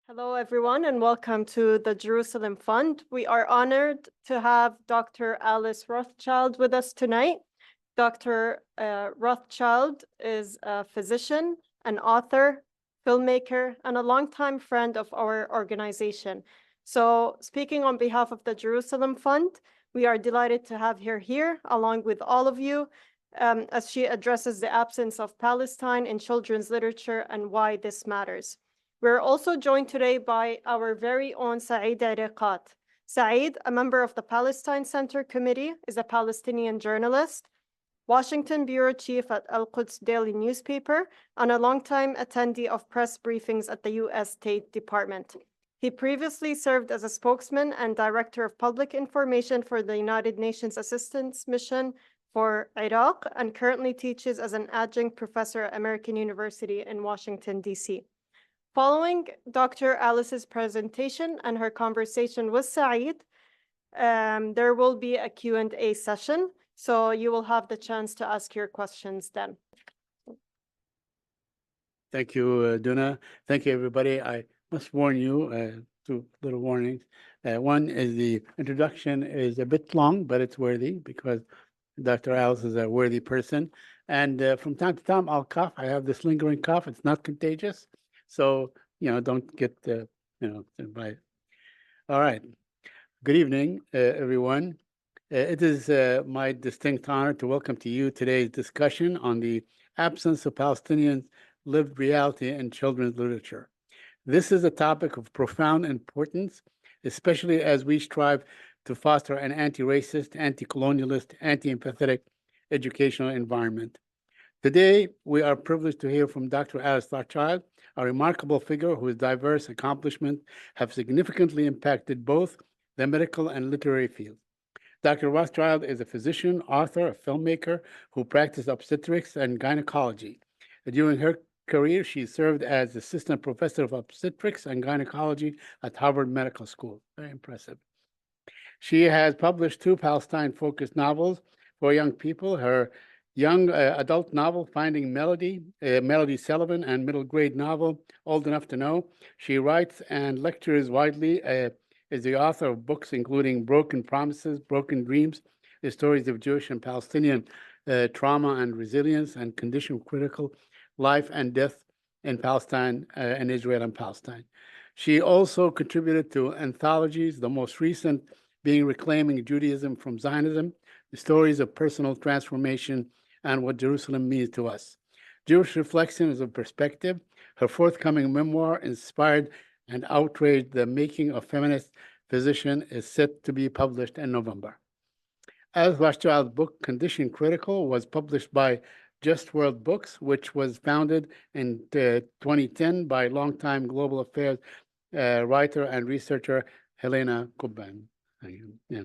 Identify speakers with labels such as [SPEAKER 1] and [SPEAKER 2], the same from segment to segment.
[SPEAKER 1] Hello, everyone, and welcome to the Jerusalem Fund. We are honored to have Dr. Alice Rothchild with us tonight. Dr. Rothchild is a physician, an author, filmmaker, and a longtime friend of our organization. So, speaking on behalf of the Jerusalem Fund, we are delighted to have her here, along with all of you, as she addresses the absence of Palestine in children's literature and why this matters. We're also joined today by our very own Saeed Ariqat. Saeed, a member of the Palestine Center Committee, is a Palestinian journalist, Washington bureau chief at Al-Quds Daily newspaper, and a longtime attendee of press briefings at the U.S. State Department. He previously served as a spokesman and director of public information for the United Nations Assistance Mission for Iraq, and currently teaches as an adjunct professor at American University in Washington, D.C. Following Dr. Alice's presentation and her conversation with Saeed, there will be a Q&A session, so you will have the chance to ask your questions then.
[SPEAKER 2] Thank you, Duna. Thank you, everybody. I must warn you, two little warnings. One is the introduction is a bit long, but it's worthy because Dr. Alice is a worthy person. And from time to time, I'll cough. I have this lingering cough. It's not contagious. So, don't get, by. All right. Good evening, everyone. It is my distinct honor to welcome to you today's discussion on the absence of Palestinians' lived reality in children's literature. This is a topic of profound importance, especially as we strive to foster an anti-racist, anti-colonialist, anti-empathetic educational environment. Today, we are privileged to hear from Dr. Alice Rothchild, a remarkable figure whose diverse accomplishments have significantly impacted both the medical and literary fields. Dr. Rothchild is a physician, author, a filmmaker who practiced obstetrics and gynecology. During her career, she served as assistant professor of obstetrics and gynecology at Harvard Medical School. Very impressive. She has published 2 Palestine-focused novels for young people. Her young adult novel, Finding Melody, Melody Sullivan, and middle grade novel, Old Enough to Know. She writes and lectures widely, is the author of books including Broken Promises, Broken Dreams, the stories of Jewish and Palestinian trauma and resilience, and Condition Critical, Life and Death in Palestine and Israel and Palestine. She also contributed to anthologies, the most recent being Reclaiming Judaism from Zionism, the stories of personal transformation and what Jerusalem means to us. Jewish Reflections of Perspective, her forthcoming memoir, inspired and outraged the making of feminist physician, is set to be published in November. Alice Rothschild's book, Condition Critical, was published by Just World Books, which was founded in 2010 by longtime global affairs writer and researcher Helena Kubban. Yeah.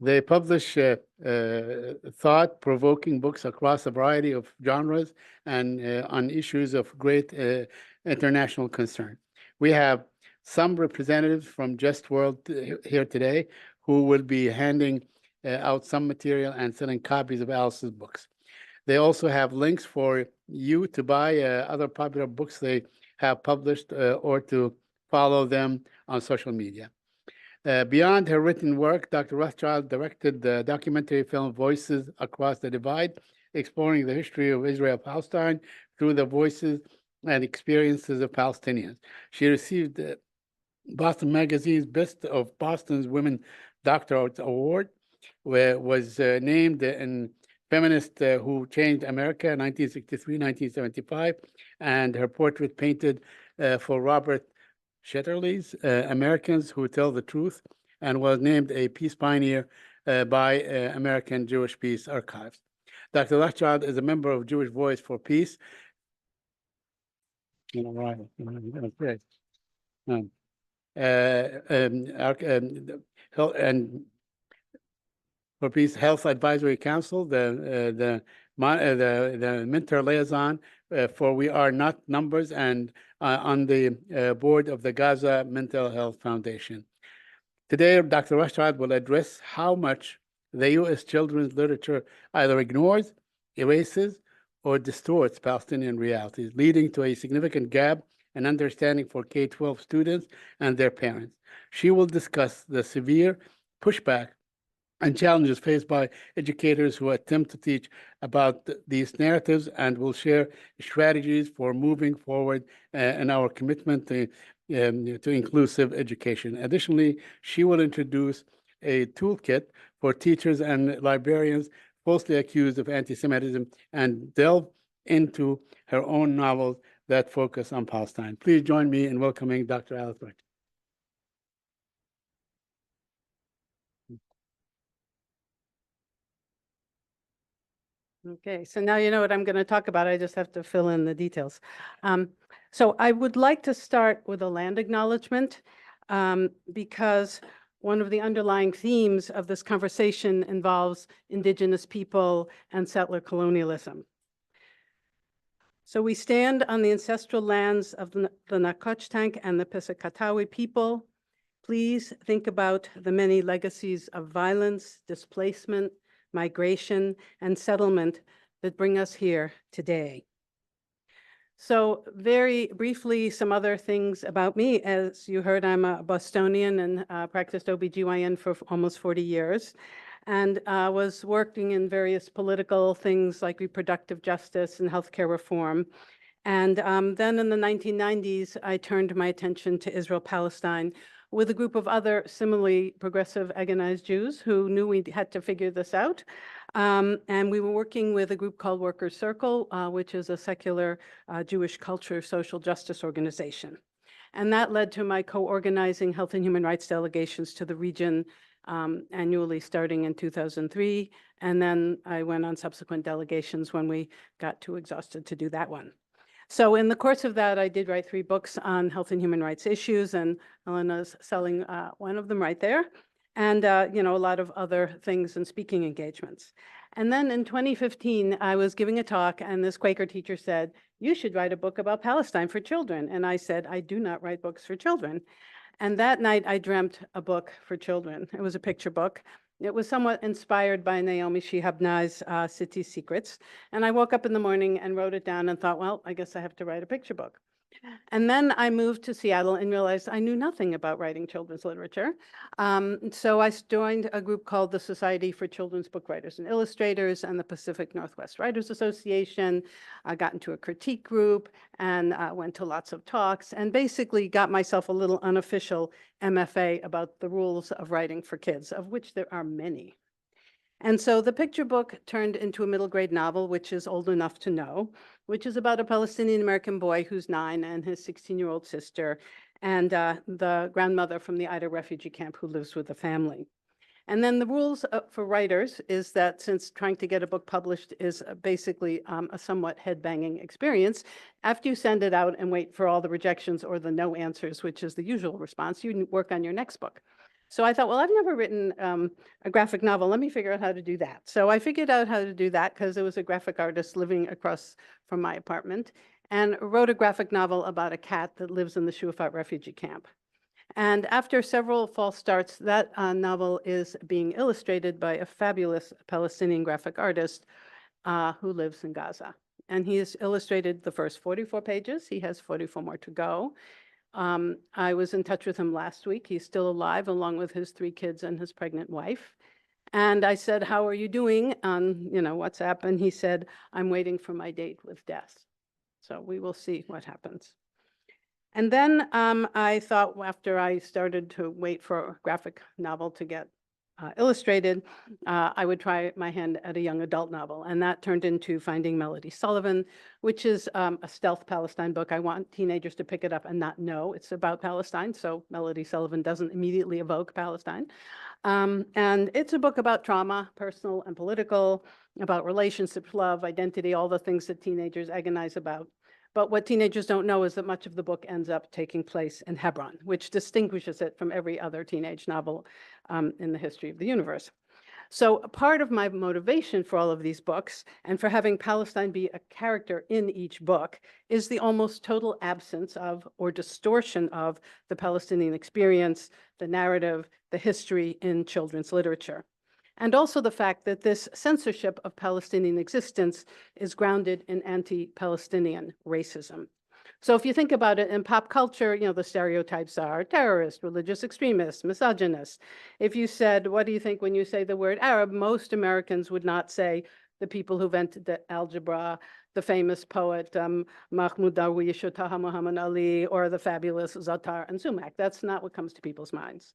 [SPEAKER 2] They publish thought-provoking books across a variety of genres and on issues of great international concern. We have some representatives from Just World here today who will be handing out some material and selling copies of Alice's books. They also have links for you to buy other popular books they have published or to follow them on social media. Beyond her written work, Dr. Rothchild directed the documentary film Voices Across the Divide, exploring the history of Israel-Palestine through the voices and experiences of Palestinians. She received Boston Magazine's Best of Boston's Women Doctorate Award, where was named in Feminist Who Changed America, 1963-1975, and her portrait painted for Robert Shetterly's Americans Who Tell the Truth, and was named a Peace Pioneer by American Jewish Peace Archives. Dr. Rothchild is a member of Jewish Voice for Peace. And for Peace Health Advisory Council, the mentor liaison for We Are Not Numbers, and on the board of the Gaza Mental Health Foundation. Today, Dr. Rothchild will address how much the U.S. children's literature either ignores, erases, or distorts Palestinian realities, leading to a significant gap and understanding for K-12 students and their parents. She will discuss the severe pushback and challenges faced by educators who attempt to teach about these narratives, and will share strategies for moving forward in our commitment to inclusive education. Additionally, she will introduce a toolkit for teachers and librarians falsely accused of anti-Semitism and delve into her own novels that focus on Palestine. Please join me in welcoming Dr. Alice Rothchild.
[SPEAKER 3] Okay, so now you know what I'm going to talk about. I just have to fill in the details. So I would like to start with a land acknowledgement, because one of the underlying themes of this conversation involves Indigenous people and settler colonialism. So we stand on the ancestral lands of the Nacotchtank and the Piscataway people. Please think about the many legacies of violence, displacement, migration, and settlement that bring us here today. So very briefly, some other things about me. As you heard, I'm a Bostonian and practiced OBGYN for almost 40 years, and was working in various political things like reproductive justice and healthcare reform. And then in the 1990s, I turned my attention to Israel-Palestine with a group of other similarly progressive, agonized Jews who knew we had to figure this out. And we were working with a group called Workers' Circle, which is a secular Jewish culture social justice organization. And that led to my co-organizing health and human rights delegations to the region annually starting in 2003. And then I went on subsequent delegations when we got too exhausted to do that one. So in the course of that, I did write 3 books on health and human rights issues, and Elena's selling one of them right there, and you know, a lot of other things and speaking engagements. And then in 2015, I was giving a talk, and this Quaker teacher said, "You should write a book about Palestine for children." And I said, "I do not write books for children." And that night, I dreamt a book for children. It was a picture book. It was somewhat inspired by Naomi Shihabnai's City Secrets. And I woke up in the morning and wrote it down and thought, well, I guess I have to write a picture book. And then I moved to Seattle and realized I knew nothing about writing children's literature. So I joined a group called the Society for Children's Book Writers and Illustrators and the Pacific Northwest Writers Association. I got into a critique group and went to lots of talks and basically got myself a little unofficial MFA about the rules of writing for kids, of which there are many. And so the picture book turned into a middle grade novel, which is old enough to know, which is about a Palestinian American boy who's 9 and his 16-year-old sister, and the grandmother from the Ida refugee camp who lives with the family. And then the rules for writers is that since trying to get a book published is basically a somewhat head-banging experience, after you send it out and wait for all the rejections or the no answers, which is the usual response, you work on your next book. So I thought, well, I've never written a graphic novel. Let me figure out how to do that. So I figured out how to do that because there was a graphic artist living across from my apartment and wrote a graphic novel about a cat that lives in the Shuafat refugee camp. And after several false starts, that novel is being illustrated by a fabulous Palestinian graphic artist who lives in Gaza. And he has illustrated the first 44 pages. He has 44 more to go. I was in touch with him last week. He's still alive, along with his 3 kids and his pregnant wife. And I said, "How are you doing?" on WhatsApp. And he said, "I'm waiting for my date with death." So we will see what happens. And then I thought, after I started to wait for a graphic novel to get illustrated, I would try my hand at a young adult novel. And that turned into Finding Melody Sullivan, which is a stealth Palestine book. I want teenagers to pick it up and not know it's about Palestine. So Melody Sullivan doesn't immediately evoke Palestine. And it's a book about trauma, personal and political, about relationships, love, identity, all the things that teenagers agonize about. But what teenagers don't know is that much of the book ends up taking place in Hebron, which distinguishes it from every other teenage novel in the history of the universe. So a part of my motivation for all of these books and for having Palestine be a character in each book is the almost total absence of or distortion of the Palestinian experience, the narrative, the history in children's literature. And also the fact that this censorship of Palestinian existence is grounded in anti-Palestinian racism. So if you think about it in pop culture, the stereotypes are terrorist, religious extremist, misogynist. If you said, what do you think when you say the word Arab, most Americans would not say the people who invented the algebra, the famous poet Mahmoud Darwish or Taha Muhammad Ali, or the fabulous Zatar and Sumac. That's not what comes to people's minds.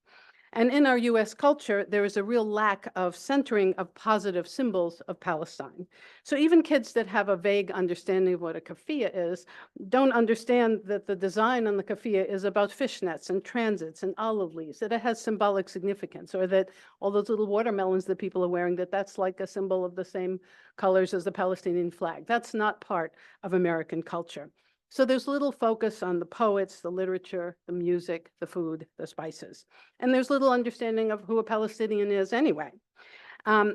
[SPEAKER 3] And in our US culture, there is a real lack of centering of positive symbols of Palestine. So even kids that have a vague understanding of what a keffiyeh is don't understand that the design on the keffiyeh is about fishnets and transits and olive leaves, that it has symbolic significance, or that all those little watermelons that people are wearing, that's like a symbol of the same colors as the Palestinian flag. That's not part of American culture. So there's little focus on the poets, the literature, the music, the food, the spices. And there's little understanding of who a Palestinian is anyway.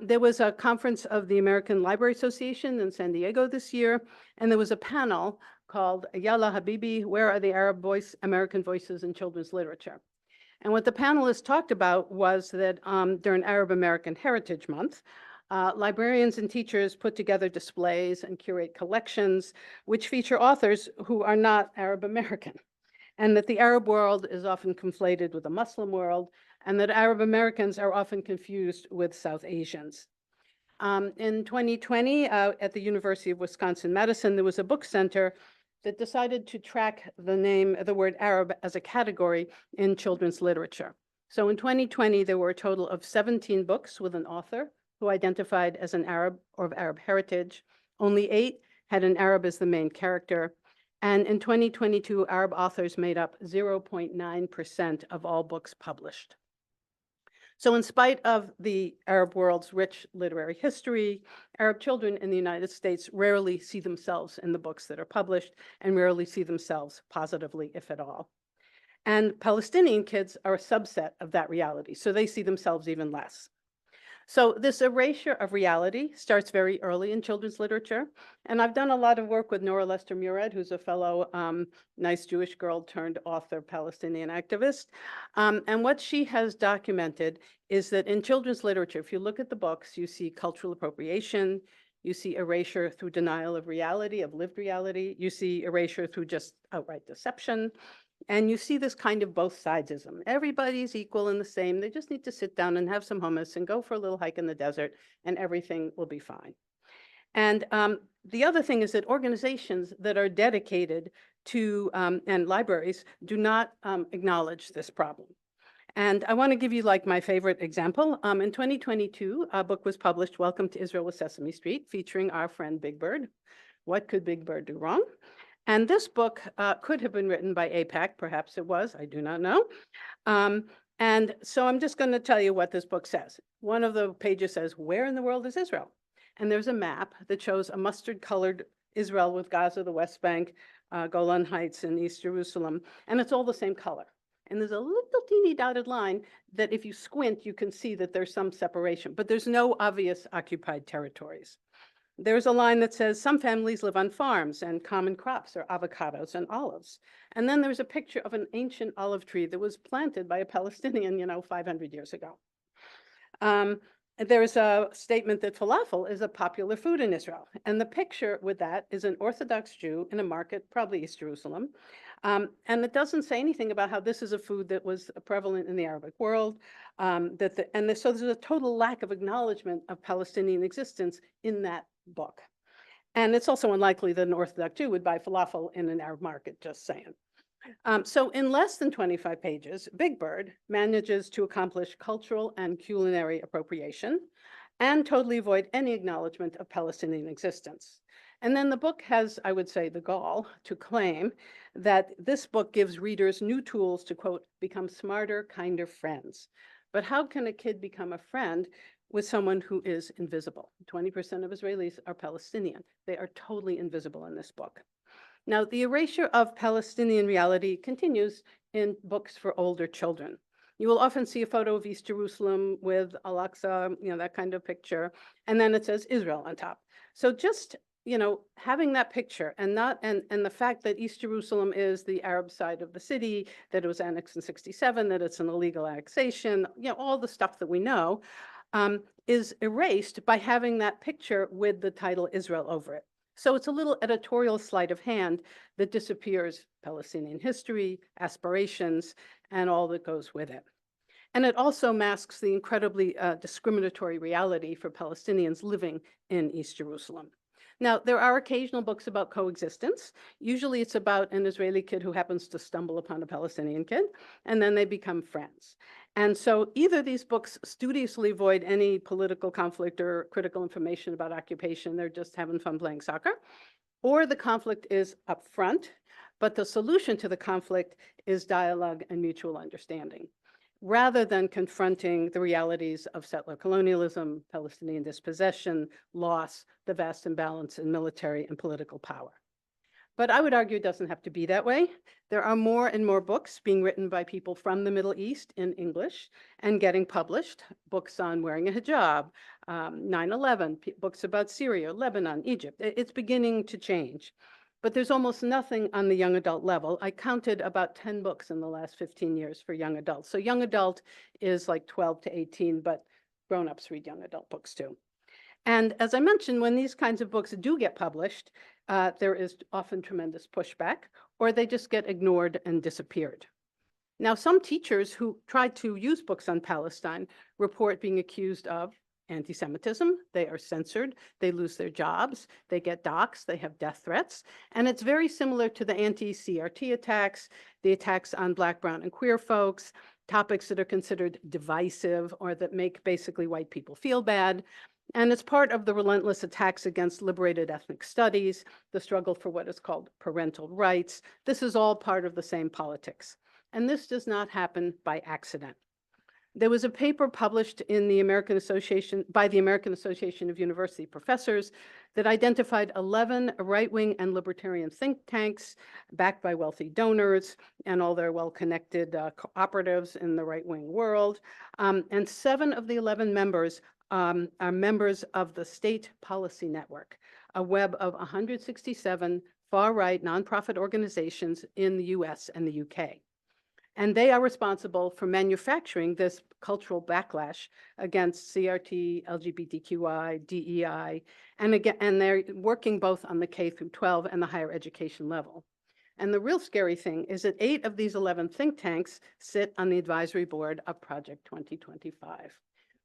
[SPEAKER 3] There was a conference of the American Library Association in San Diego this year, and there was a panel called Yalla Habibi, Where Are the American Voices in Children's Literature? And what the panelists talked about was that during Arab American Heritage Month, librarians and teachers put together displays and curate collections which feature authors who are not Arab American, and that the Arab world is often conflated with the Muslim world, and that Arab Americans are often confused with South Asians. In 2020, at the University of Wisconsin-Madison, there was a book center that decided to track the word Arab as a category in children's literature. So in 2020, there were a total of 17 books with an author who identified as an Arab or of Arab heritage. Only 8 had an Arab as the main character. And in 2022, Arab authors made up 0.9% of all books published. So in spite of the Arab world's rich literary history, Arab children in the United States rarely see themselves in the books that are published and rarely see themselves positively, if at all. And Palestinian kids are a subset of that reality, so they see themselves even less. So this erasure of reality starts very early in children's literature. And I've done a lot of work with Nora Lester Murad, who's a fellow nice Jewish girl turned author, Palestinian activist. And what she has documented is that in children's literature, if you look at the books, you see cultural appropriation, you see erasure through denial of reality, of lived reality, you see erasure through just outright deception. And you see this kind of both sidesism. Everybody's equal and the same. They just need to sit down and have some hummus and go for a little hike in the desert, and everything will be fine. And the other thing is that organizations that are dedicated to, and libraries, do not acknowledge this problem. And I want to give you like my favorite example. In 2022, a book was published, Welcome to Israel with Sesame Street, featuring our friend Big Bird. What could Big Bird do wrong? And this book could have been written by AIPAC, perhaps it was, I do not know. And so I'm just going to tell you what this book says. One of the pages says, where in the world is Israel? And there's a map that shows a mustard-colored Israel with Gaza, the West Bank, Golan Heights, and East Jerusalem, and it's all the same color. And there's a little teeny dotted line that if you squint, you can see that there's some separation, but there's no obvious occupied territories. There's a line that says some families live on farms and common crops are avocados and olives. And then there's a picture of an ancient olive tree that was planted by a Palestinian, 500 years ago. There's a statement that falafel is a popular food in Israel. And the picture with that is an Orthodox Jew in a market, probably East Jerusalem. And it doesn't say anything about how this is a food that was prevalent in the Arabic world. So there's a total lack of acknowledgement of Palestinian existence in that book. And it's also unlikely that an Orthodox Jew would buy falafel in an Arab market, just saying. So in less than 25 pages, Big Bird manages to accomplish cultural and culinary appropriation and totally avoid any acknowledgement of Palestinian existence. And then the book has, I would say, the gall to claim that this book gives readers new tools to, quote, become smarter, kinder friends. But how can a kid become a friend with someone who is invisible? 20% of Israelis are Palestinian. They are totally invisible in this book. Now, the erasure of Palestinian reality continues in books for older children. You will often see a photo of East Jerusalem with Al-Aqsa, that kind of picture, and then it says Israel on top. So just, having that picture and the fact that East Jerusalem is the Arab side of the city, that it was annexed in 1967, that it's an illegal annexation, all the stuff that we know, is erased by having that picture with the title Israel over it. So it's a little editorial sleight of hand that disappears Palestinian history, aspirations, and all that goes with it. And it also masks the incredibly discriminatory reality for Palestinians living in East Jerusalem. Now, there are occasional books about coexistence. Usually it's about an Israeli kid who happens to stumble upon a Palestinian kid, and then they become friends. And so either these books studiously avoid any political conflict or critical information about occupation, they're just having fun playing soccer, or the conflict is upfront, but the solution to the conflict is dialogue and mutual understanding, rather than confronting the realities of settler colonialism, Palestinian dispossession, loss, the vast imbalance in military and political power. But I would argue it doesn't have to be that way. There are more and more books being written by people from the Middle East in English and getting published, books on wearing a hijab, 9/11, books about Syria, Lebanon, Egypt. It's beginning to change. But there's almost nothing on the young adult level. I counted about 10 books in the last 15 years for young adults. So young adult is like 12 to 18, but grown-ups read young adult books too. And as I mentioned, when these kinds of books do get published, there is often tremendous pushback, or they just get ignored and disappeared. Now, some teachers who tried to use books on Palestine report being accused of anti-Semitism. They are censored, they lose their jobs, they get doxxed, they have death threats. And it's very similar to the anti-CRT attacks, the attacks on Black, brown, and queer folks, topics that are considered divisive or that make basically white people feel bad. And it's part of the relentless attacks against liberated ethnic studies, the struggle for what is called parental rights. This is all part of the same politics. And this does not happen by accident. There was a paper published in the by the American Association of University Professors that identified 11 right-wing and libertarian think tanks backed by wealthy donors and all their well-connected cooperatives in the right-wing world. And 7 of the 11 members are members of the State Policy Network, a web of 167 far-right nonprofit organizations in the US and the UK. And they are responsible for manufacturing this cultural backlash against CRT, LGBTQI, DEI, and they're working both on the K through 12 and the higher education level. And the real scary thing is that 8 of these 11 think tanks sit on the advisory board of Project 2025,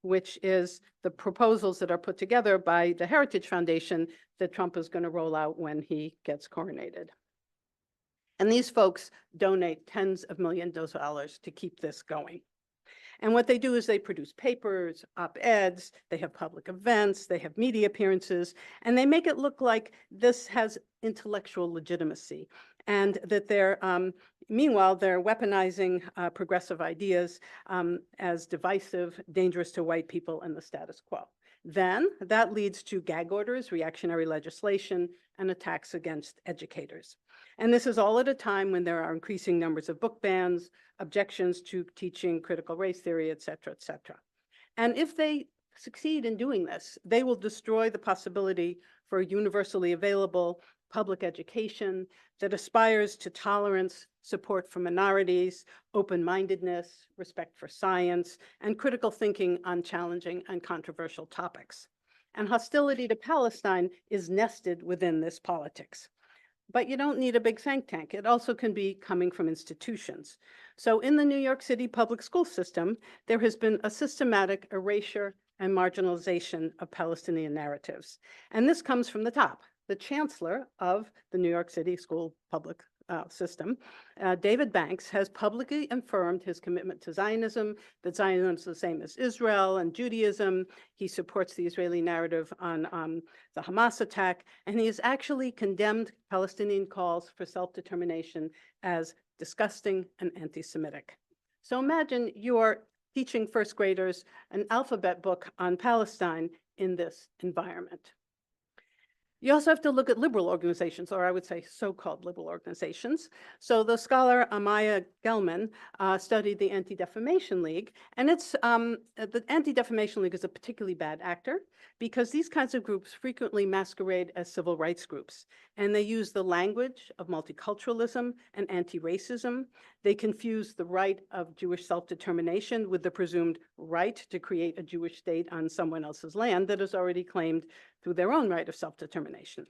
[SPEAKER 3] which is the proposals that are put together by the Heritage Foundation that Trump is going to roll out when he gets coronated. And these folks donate tens of millions of dollars to keep this going. And what they do is they produce papers, op-eds, they have public events, they have media appearances, and they make it look like this has intellectual legitimacy, and that they're, meanwhile, they're weaponizing progressive ideas as divisive, dangerous to white people and the status quo. Then that leads to gag orders, reactionary legislation, and attacks against educators. And this is all at a time when there are increasing numbers of book bans, objections to teaching critical race theory, et cetera, et cetera. And if they succeed in doing this, they will destroy the possibility for universally available public education that aspires to tolerance, support for minorities, open-mindedness, respect for science, and critical thinking on challenging and controversial topics. And hostility to Palestine is nested within this politics. But you don't need a big think tank. It also can be coming from institutions. So in the New York City public school system, there has been a systematic erasure and marginalization of Palestinian narratives. And this comes from the top. The chancellor of the New York City school public system, David Banks, has publicly affirmed his commitment to Zionism, that Zionism is the same as Israel and Judaism. He supports the Israeli narrative on the Hamas attack, and he has actually condemned Palestinian calls for self-determination as disgusting and anti-Semitic. So imagine you're teaching first graders an alphabet book on Palestine in this environment. You also have to look at liberal organizations, or I would say so-called liberal organizations. So the scholar Amaya Gelman studied the Anti-Defamation League, and the Anti-Defamation League is a particularly bad actor because these kinds of groups frequently masquerade as civil rights groups, and they use the language of multiculturalism and anti-racism. They confuse the right of Jewish self-determination with the presumed right to create a Jewish state on someone else's land that is already claimed through their own right of self-determination.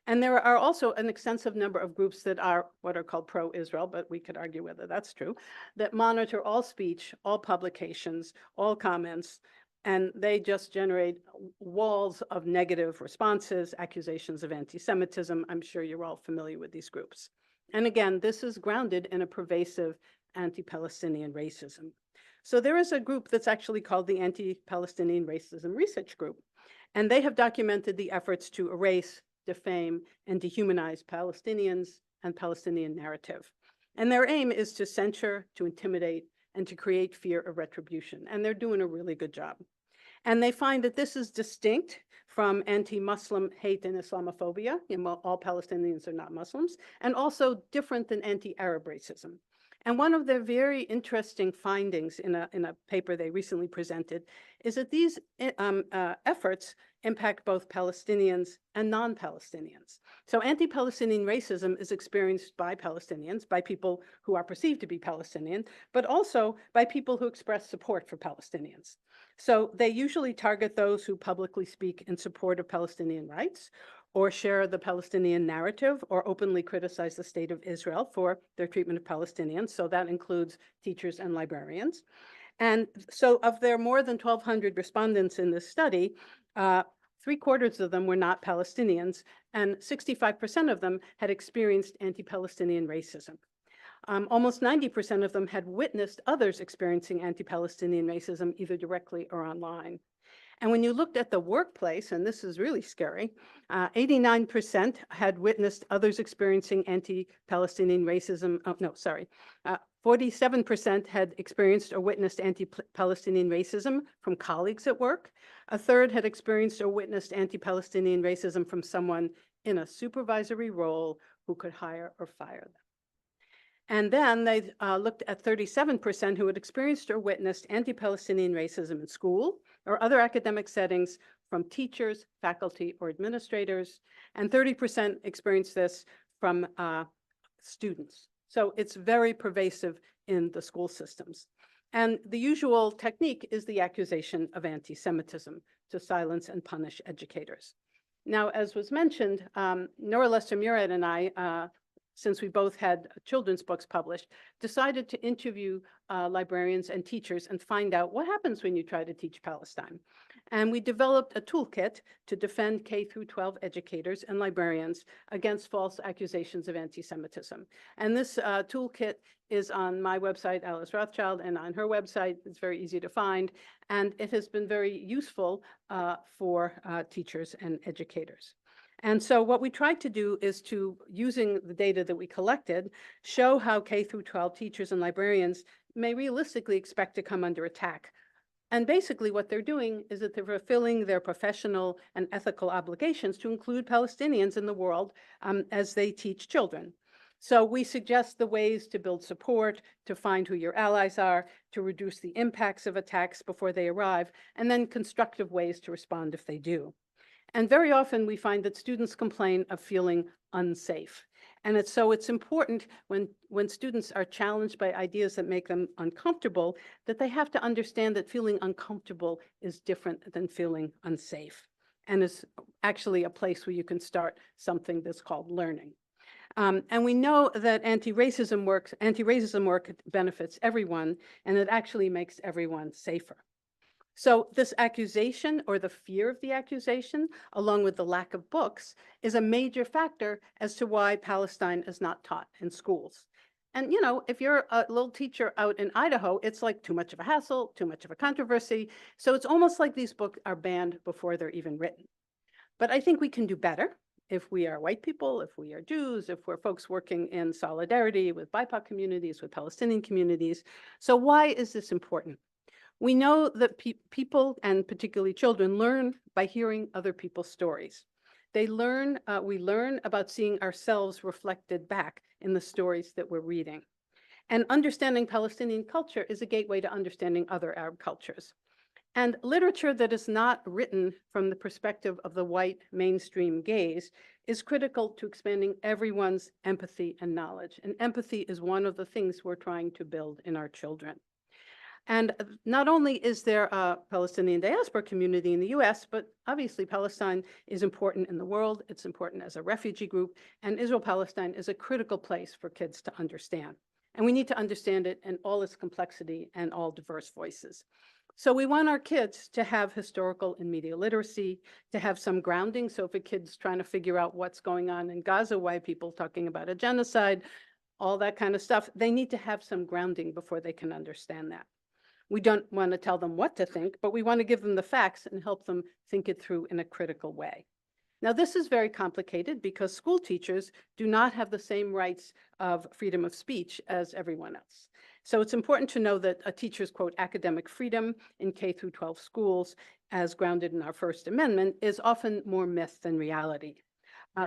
[SPEAKER 3] And there are also an extensive number of groups that are what are called pro-Israel, but we could argue whether that's true, that monitor all speech, all publications, all comments, and they just generate walls of negative responses, accusations of anti-Semitism. I'm sure you're all familiar with these groups. And again, this is grounded in a pervasive anti-Palestinian racism. So there is a group that's actually called the Anti-Palestinian Racism Research Group, and they have documented the efforts to erase, defame, and dehumanize Palestinians and Palestinian narrative. And their aim is to censure, to intimidate, and to create fear of retribution. And they're doing a really good job. And they find that this is distinct from anti-Muslim hate and Islamophobia. All Palestinians are not Muslims, and also different than anti-Arab racism. And one of their very interesting findings in a paper they recently presented is that these efforts impact both Palestinians and non-Palestinians. So anti-Palestinian racism is experienced by Palestinians, by people who are perceived to be Palestinian, but also by people who express support for Palestinians. So they usually target those who publicly speak in support of Palestinian rights, or share the Palestinian narrative, or openly criticize the state of Israel for their treatment of Palestinians. So that includes teachers and librarians. And so of their more than 1,200 respondents in this study, 3/4 of them were not Palestinians, and 65% of them had experienced anti-Palestinian racism. Almost 90% of them had witnessed others experiencing anti-Palestinian racism, either directly or online. And when you looked at the workplace, and this is really scary, 89% had witnessed others experiencing anti-Palestinian racism. 47% had experienced or witnessed anti-Palestinian racism from colleagues at work. A third had experienced or witnessed anti-Palestinian racism from someone in a supervisory role who could hire or fire them. And then they looked at 37% who had experienced or witnessed anti-Palestinian racism in school or other academic settings from teachers, faculty, or administrators, and 30% experienced this from students. So it's very pervasive in the school systems. And the usual technique is the accusation of anti-Semitism to silence and punish educators. Now, as was mentioned, Nora Lester-Murad and I, since we both had children's books published, decided to interview librarians and teachers and find out what happens when you try to teach Palestine. And we developed a toolkit to defend K-12 educators and librarians against false accusations of anti-Semitism. And this toolkit is on my website, Alice Rothchild, and on her website. It's very easy to find. And it has been very useful for teachers and educators. And so what we tried to do is to, using the data that we collected, show how K-12 teachers and librarians may realistically expect to come under attack. And basically what they're doing is that they're fulfilling their professional and ethical obligations to include Palestinians in the world as they teach children. So we suggest the ways to build support, to find who your allies are, to reduce the impacts of attacks before they arrive, and then constructive ways to respond if they do. And very often we find that students complain of feeling unsafe. And it's important when students are challenged by ideas that make them uncomfortable, that they have to understand that feeling uncomfortable is different than feeling unsafe, and is actually a place where you can start something that's called learning. And we know that anti-racism work benefits everyone, and it actually makes everyone safer. So this accusation, or the fear of the accusation, along with the lack of books, is a major factor as to why Palestine is not taught in schools. And, you know, if you're a little teacher out in Idaho, it's like too much of a hassle, too much of a controversy. So it's almost like these books are banned before they're even written. But I think we can do better if we are white people, if we are Jews, if we're folks working in solidarity with BIPOC communities, with Palestinian communities. So why is this important? We know that people, and particularly children, learn by hearing other people's stories. We learn about seeing ourselves reflected back in the stories that we're reading. And understanding Palestinian culture is a gateway to understanding other Arab cultures. And literature that is not written from the perspective of the white mainstream gaze is critical to expanding everyone's empathy and knowledge. And empathy is one of the things we're trying to build in our children. And not only is there a Palestinian diaspora community in the US, but obviously Palestine is important in the world. It's important as a refugee group, and Israel-Palestine is a critical place for kids to understand. And we need to understand it in all its complexity and all diverse voices. So we want our kids to have historical and media literacy, to have some grounding. So if a kid's trying to figure out what's going on in Gaza, why people talking about a genocide, all that kind of stuff, they need to have some grounding before they can understand that. We don't want to tell them what to think, but we want to give them the facts and help them think it through in a critical way. Now, this is very complicated because school teachers do not have the same rights of freedom of speech as everyone else. So it's important to know that a teacher's, quote, academic freedom in K through 12 schools, as grounded in our First Amendment, is often more myth than reality.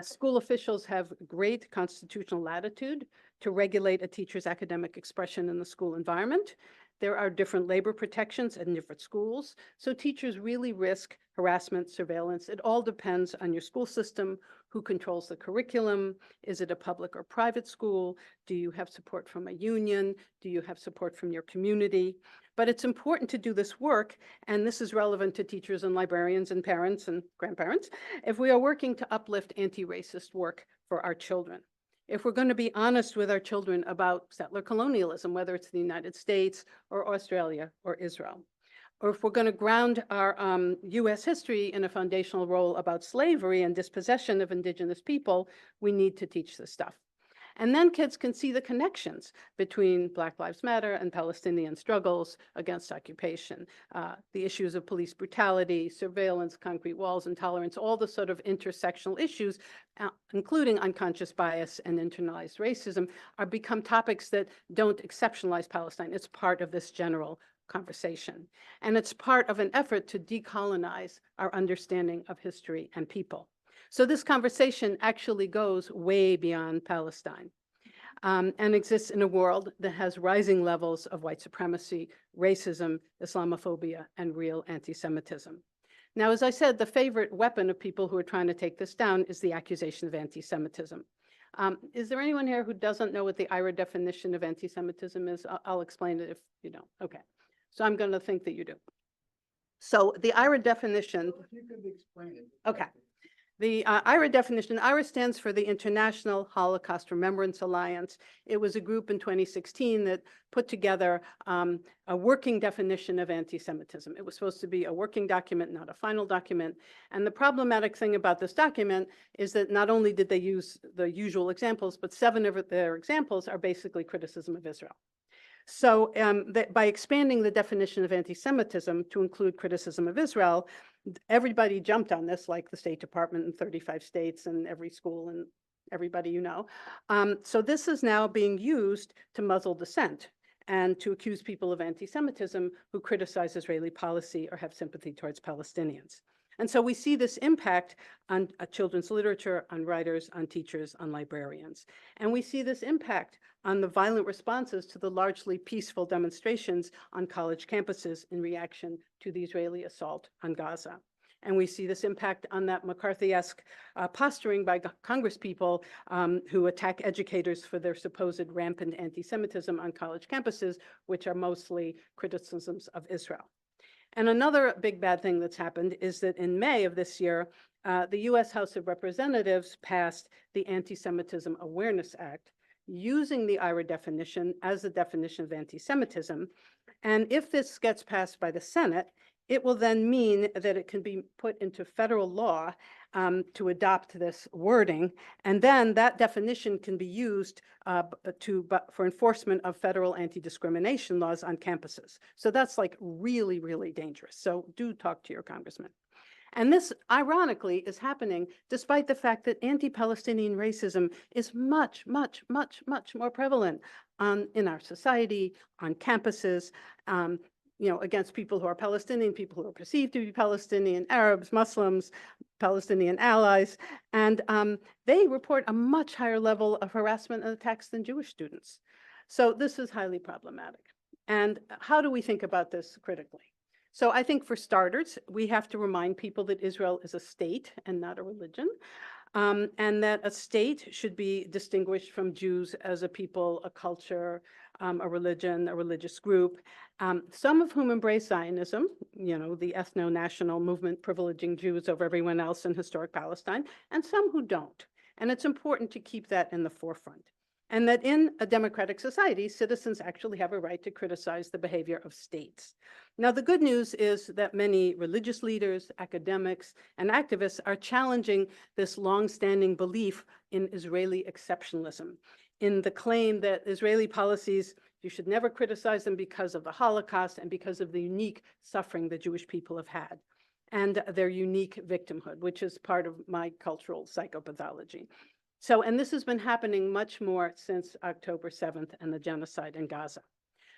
[SPEAKER 3] School officials have great constitutional latitude to regulate a teacher's academic expression in the school environment. There are different labor protections in different schools, so teachers really risk harassment, surveillance. It all depends on your school system, who controls the curriculum, is it a public or private school, do you have support from a union, do you have support from your community? But it's important to do this work, and this is relevant to teachers and librarians and parents and grandparents, if we are working to uplift anti-racist work for our children. If we're going to be honest with our children about settler colonialism, whether it's the United States or Australia or Israel, or if we're going to ground our US history in a foundational role about slavery and dispossession of indigenous people, we need to teach this stuff. And then kids can see the connections between Black Lives Matter and Palestinian struggles against occupation, the issues of police brutality, surveillance, concrete walls, intolerance, all the sort of intersectional issues, including unconscious bias and internalized racism, are become topics that don't exceptionalize Palestine. It's part of this general conversation. And it's part of an effort to decolonize our understanding of history and people. So this conversation actually goes way beyond Palestine and exists in a world that has rising levels of white supremacy, racism, Islamophobia, and real anti-Semitism. Now, as I said, the favorite weapon of people who are trying to take this down is the accusation of anti-Semitism. Is there anyone here who doesn't know what the IHRA definition of anti-Semitism is? I'll explain it if you don't. Okay. So I'm going to think that you do. So the IHRA definition.
[SPEAKER 2] If you could explain it.
[SPEAKER 3] Okay. The IHRA definition, IHRA stands for the International Holocaust Remembrance Alliance. It was a group in 2016 that put together a working definition of anti-Semitism. It was supposed to be a working document, not a final document. And the problematic thing about this document is that not only did they use the usual examples, but 7 of their examples are basically criticism of Israel. So by expanding the definition of anti-Semitism to include criticism of Israel, everybody jumped on this, like the State Department in 35 states and every school and everybody you know. So this is now being used to muzzle dissent and to accuse people of anti-Semitism who criticize Israeli policy or have sympathy towards Palestinians. And so we see this impact on children's literature, on writers, on teachers, on librarians. And we see this impact on the violent responses to the largely peaceful demonstrations on college campuses in reaction to the Israeli assault on Gaza. And we see this impact on that McCarthy-esque posturing by congresspeople who attack educators for their supposed rampant anti-Semitism on college campuses, which are mostly criticisms of Israel. And another big bad thing that's happened is that in May of this year, the US House of Representatives passed the Anti-Semitism Awareness Act, using the IHRA definition as the definition of anti-Semitism. And if this gets passed by the Senate, it will then mean that it can be put into federal law to adopt this wording. And then that definition can be used for enforcement of federal anti-discrimination laws on campuses. So that's like really, really dangerous. So do talk to your congressman. And this, ironically, is happening despite the fact that anti-Palestinian racism is much, much, much, much more prevalent in our society, on campuses, against people who are Palestinian, people who are perceived to be Palestinian, Arabs, Muslims, Palestinian allies. And they report a much higher level of harassment and attacks than Jewish students. So this is highly problematic. And how do we think about this critically? So I think for starters, we have to remind people that Israel is a state and not a religion, and that a state should be distinguished from Jews as a people, a culture, a religion, a religious group, some of whom embrace Zionism, the ethno-national movement privileging Jews over everyone else in historic Palestine, and some who don't. And it's important to keep that in the forefront. And that in a democratic society, citizens actually have a right to criticize the behavior of states. Now, the good news is that many religious leaders, academics, and activists are challenging this longstanding belief in Israeli exceptionalism, in the claim that Israeli policies, you should never criticize them because of the Holocaust and because of the unique suffering the Jewish people have had, and their unique victimhood, which is part of my cultural psychopathology. So, and this has been happening much more since October 7th and the genocide in Gaza.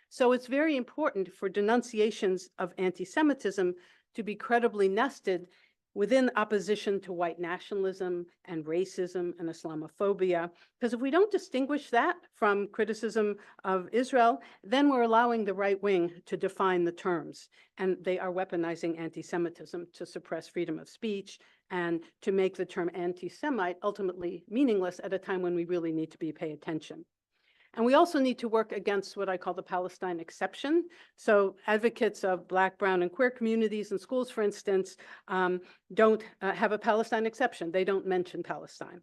[SPEAKER 3] So it's very important for denunciations of anti-Semitism to be credibly nested within opposition to white nationalism and racism and Islamophobia. Because if we don't distinguish that from criticism of Israel, then we're allowing the right wing to define the terms. And they are weaponizing anti-Semitism to suppress freedom of speech and to make the term anti-Semite ultimately meaningless at a time when we really need to be paying attention. And we also need to work against what I call the Palestine exception. So advocates of Black, brown, and queer communities and schools, for instance, don't have a Palestine exception. They don't mention Palestine.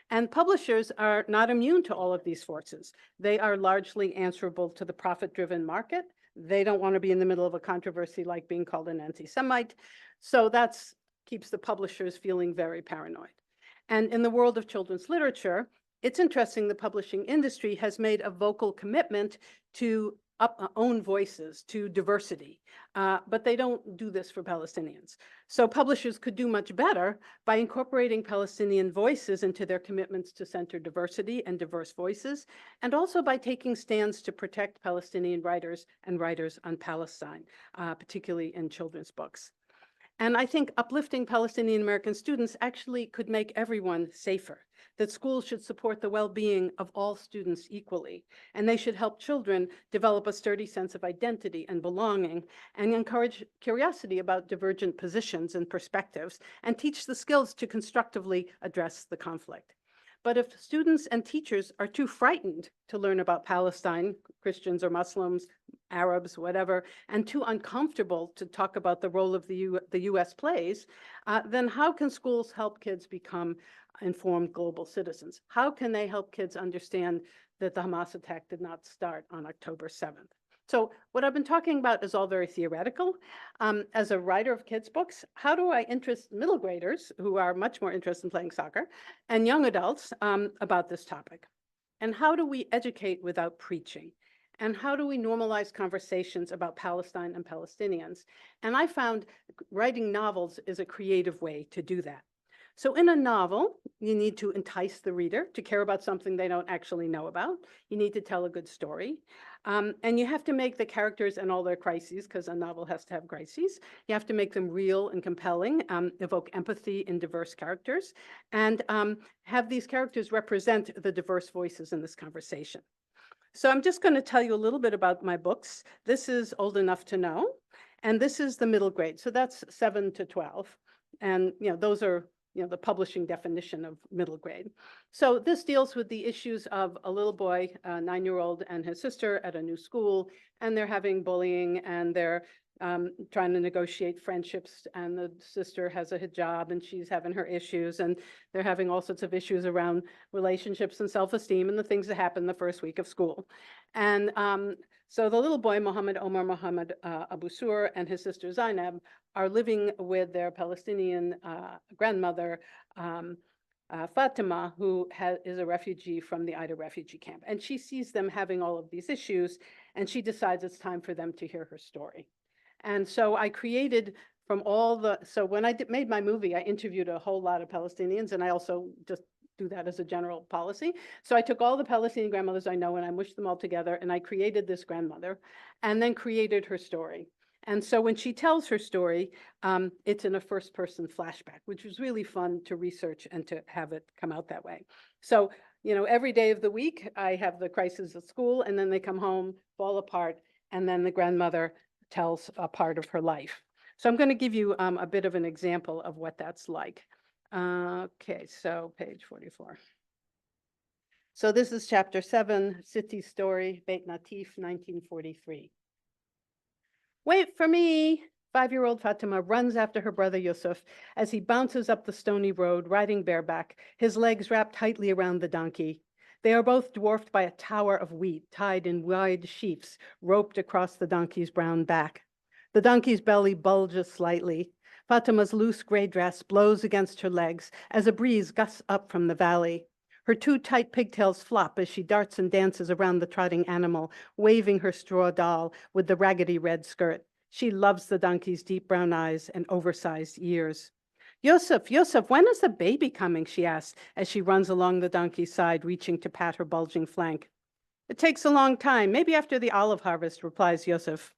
[SPEAKER 3] And publishers are not immune to all of these forces. They are largely answerable to the profit-driven market. They don't want to be in the middle of a controversy like being called an anti-Semite. So that keeps the publishers feeling very paranoid. And in the world of children's literature, it's interesting the publishing industry has made a vocal commitment to own voices, to diversity, but they don't do this for Palestinians. So publishers could do much better by incorporating Palestinian voices into their commitments to center diversity and diverse voices, and also by taking stands to protect Palestinian writers and writers on Palestine, particularly in children's books. And I think uplifting Palestinian American students actually could make everyone safer, that schools should support the well-being of all students equally, and they should help children develop a sturdy sense of identity and belonging, and encourage curiosity about divergent positions and perspectives, and teach the skills to constructively address the conflict. But if students and teachers are too frightened to learn about Palestine, Christians or Muslims, Arabs, whatever, and too uncomfortable to talk about the role of the US plays, then how can schools help kids become informed global citizens? How can they help kids understand that the Hamas attack did not start on October 7th? So what I've been talking about is all very theoretical. As a writer of kids' books, how do I interest middle graders, who are much more interested in playing soccer, and young adults about this topic? And how do we educate without preaching? And how do we normalize conversations about Palestine and Palestinians? And I found writing novels is a creative way to do that. So in a novel, you need to entice the reader to care about something they don't actually know about. You need to tell a good story. And you have to make the characters and all their crises, because a novel has to have crises. You have to make them real and compelling, evoke empathy in diverse characters, and have these characters represent the diverse voices in this conversation. So I'm just going to tell you a little bit about my books. This is Old Enough to Know, and this is the middle grade. So that's 7 to 12. And those are the publishing definition of middle grade. So this deals with the issues of a little boy, a 9-year-old, and his sister at a new school, and they're having bullying, and they're trying to negotiate friendships, and the sister has a hijab and she's having her issues, and they're having all sorts of issues around relationships and self-esteem and the things that happen the first week of school. And so the little boy, Mohammed Omar Mohammed Abu Sur, and his sister Zainab are living with their Palestinian grandmother, Fatima, who is a refugee from the Aida refugee camp. And she sees them having all of these issues, and she decides it's time for them to hear her story. And so I created from so when I made my movie, I interviewed a whole lot of Palestinians, and I also just do that as a general policy. So I took all the Palestinian grandmothers I know and I mushed them all together, and I created this grandmother and then created her story. And so when she tells her story, it's in a first-person flashback, which was really fun to research and to have it come out that way. So, every day of the week, I have the crisis at school, and then they come home, fall apart, and then the grandmother tells a part of her life. So I'm going to give you a bit of an example of what that's like. Okay, so page 44. So this is chapter 7, City Story, Beit Natif, 1943. Wait for me! 5-year-old Fatima runs after her brother Yusuf as he bounces up the stony road, riding bareback, his legs wrapped tightly around the donkey. They are both dwarfed by a tower of wheat tied in wide sheafs, roped across the donkey's brown back. The donkey's belly bulges slightly. Fatima's loose gray dress blows against her legs as a breeze gusts up from the valley. Her two tight pigtails flop as she darts and dances around the trotting animal, waving her straw doll with the raggedy red skirt. She loves the donkey's deep brown eyes and oversized ears. Yusuf, Yusuf, when is the baby coming? She asks as she runs along the donkey's side, reaching to pat her bulging flank. It takes a long time, maybe after the olive harvest, replies Yusuf.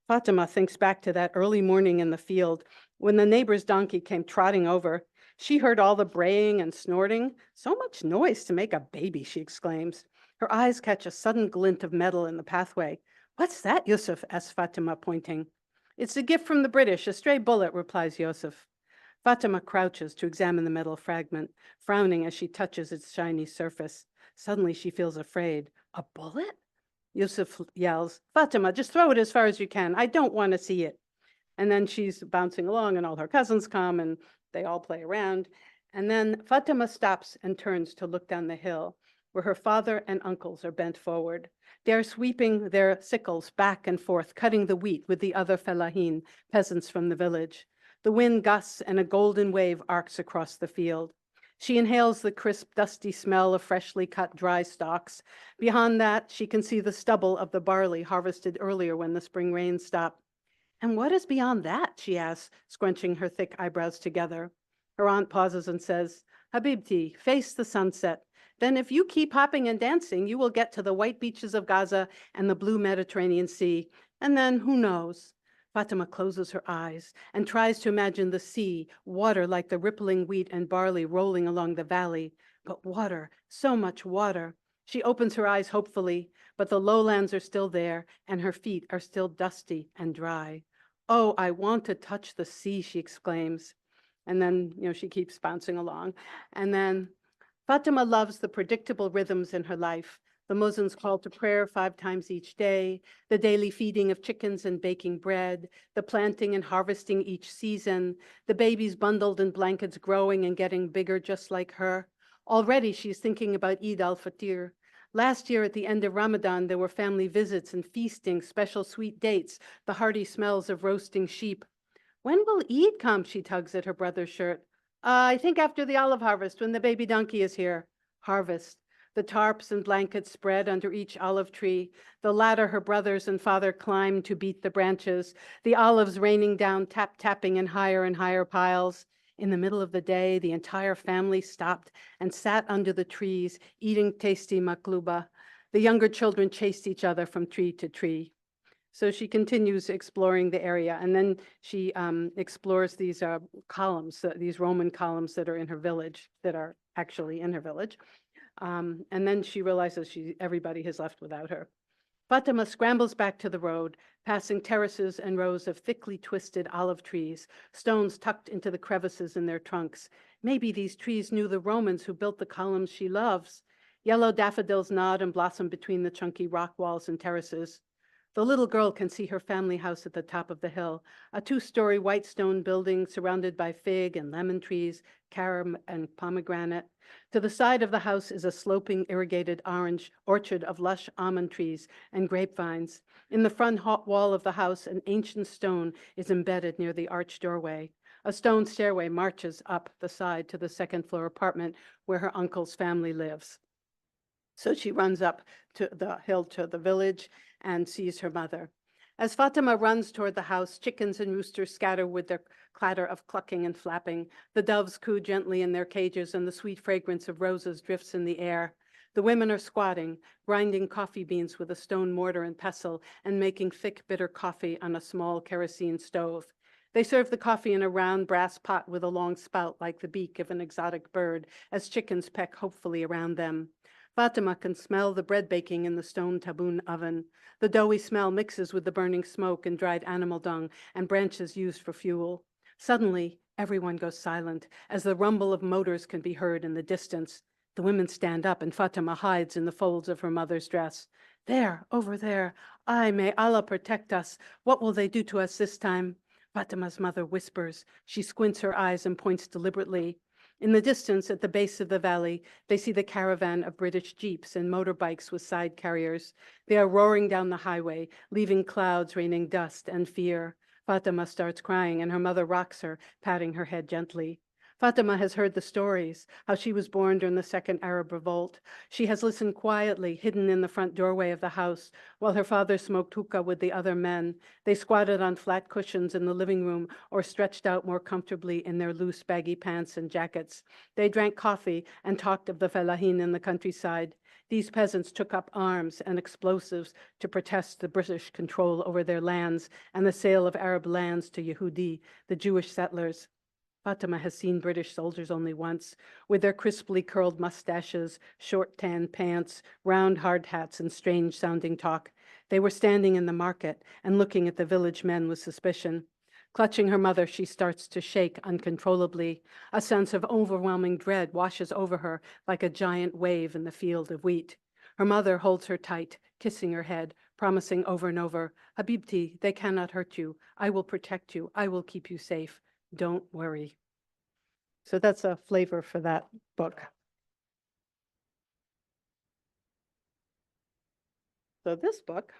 [SPEAKER 3] Fatima thinks back to that early morning in the field when the neighbor's donkey came trotting over. She heard all the braying and snorting. So much noise to make a baby, she exclaims. Her eyes catch a sudden glint of metal in the pathway. What's that, Yusuf? asks Fatima, pointing. It's a gift from the British, a stray bullet, replies Yusuf. Fatima crouches to examine the metal fragment, frowning as she touches its shiny surface. Suddenly she feels afraid. A bullet? Yusuf yells, Fatima, just throw it as far as you can. I don't want to see it. And then she's bouncing along and all her cousins come and they all play around. And then Fatima stops and turns to look down the hill where her father and uncles are bent forward. They are sweeping their sickles back and forth, cutting the wheat with the other fellahin, peasants from the village. The wind gusts and a golden wave arcs across the field. She inhales the crisp, dusty smell of freshly cut dry stalks. Beyond that, she can see the stubble of the barley harvested earlier when the spring rain stopped. And what is beyond that? She asks, scrunching her thick eyebrows together. Her aunt pauses and says, Habibti, face the sunset. Then if you keep hopping and dancing, you will get to the white beaches of Gaza and the blue Mediterranean Sea. And then who knows? Fatima closes her eyes and tries to imagine the sea, water like the rippling wheat and barley rolling along the valley. But water, so much water. She opens her eyes hopefully, but the lowlands are still there and her feet are still dusty and dry. Oh, I want to touch the sea, she exclaims. And then, she keeps bouncing along. And then Fatima loves the predictable rhythms in her life. The Muslims call to prayer 5 times each day, the daily feeding of chickens and baking bread, the planting and harvesting each season, the babies bundled in blankets growing and getting bigger just like her. Already she's thinking about Eid al-Fitr. Last year at the end of Ramadan, there were family visits and feasting, special sweet dates, the hearty smells of roasting sheep. When will Eid come? She tugs at her brother's shirt. I think after the olive harvest, when the baby donkey is here. Harvest. The tarps and blankets spread under each olive tree. The ladder her brothers and father climbed to beat the branches. The olives raining down, tapping in higher and higher piles. In the middle of the day, the entire family stopped and sat under the trees, eating tasty makluba. The younger children chased each other from tree to tree. So she continues exploring the area, and then she explores these columns, these Roman columns that are in her village, that are actually in her village. And then she realizes everybody has left without her. Fatima scrambles back to the road, passing terraces and rows of thickly twisted olive trees, stones tucked into the crevices in their trunks. Maybe these trees knew the Romans who built the columns she loves. Yellow daffodils nod and blossom between the chunky rock walls and terraces. The little girl can see her family house at the top of the hill, a 2-story white stone building surrounded by fig and lemon trees, carom and pomegranate. To the side of the house is a sloping irrigated orange orchard of lush almond trees and grapevines. In the front wall of the house, an ancient stone is embedded near the arched doorway. A stone stairway marches up the side to the second-floor apartment where her uncle's family lives. So she runs up to the hill to the village and sees her mother. As Fatima runs toward the house, chickens and roosters scatter with their clatter of clucking and flapping. The doves coo gently in their cages, and the sweet fragrance of roses drifts in the air. The women are squatting, grinding coffee beans with a stone mortar and pestle, and making thick, bitter coffee on a small kerosene stove. They serve the coffee in a round brass pot with a long spout like the beak of an exotic bird, as chickens peck hopefully around them. Fatima can smell the bread baking in the stone taboon oven. The doughy smell mixes with the burning smoke and dried animal dung and branches used for fuel. Suddenly, everyone goes silent as the rumble of motors can be heard in the distance. The women stand up and Fatima hides in the folds of her mother's dress. There, over there. Ay, may Allah protect us. What will they do to us this time? Fatima's mother whispers. She squints her eyes and points deliberately. In the distance, at the base of the valley, they see the caravan of British jeeps and motorbikes with side carriers. They are roaring down the highway, leaving clouds raining dust and fear. Fatima starts crying and her mother rocks her, patting her head gently. Fatima has heard the stories, how she was born during the Second Arab Revolt. She has listened quietly, hidden in the front doorway of the house, while her father smoked hookah with the other men. They squatted on flat cushions in the living room or stretched out more comfortably in their loose, baggy pants and jackets. They drank coffee and talked of the fellahin in the countryside. These peasants took up arms and explosives to protest the British control over their lands and the sale of Arab lands to Yehudi, the Jewish settlers. Fatima has seen British soldiers only once, with their crisply curled mustaches, short tan pants, round hard hats, and strange-sounding talk. They were standing in the market and looking at the village men with suspicion. Clutching her mother, she starts to shake uncontrollably. A sense of overwhelming dread washes over her like a giant wave in the field of wheat. Her mother holds her tight, kissing her head, promising over and over, "Habibti, they cannot hurt you. I will protect you. I will keep you safe. Don't worry." So that's a flavor for that book. So this book,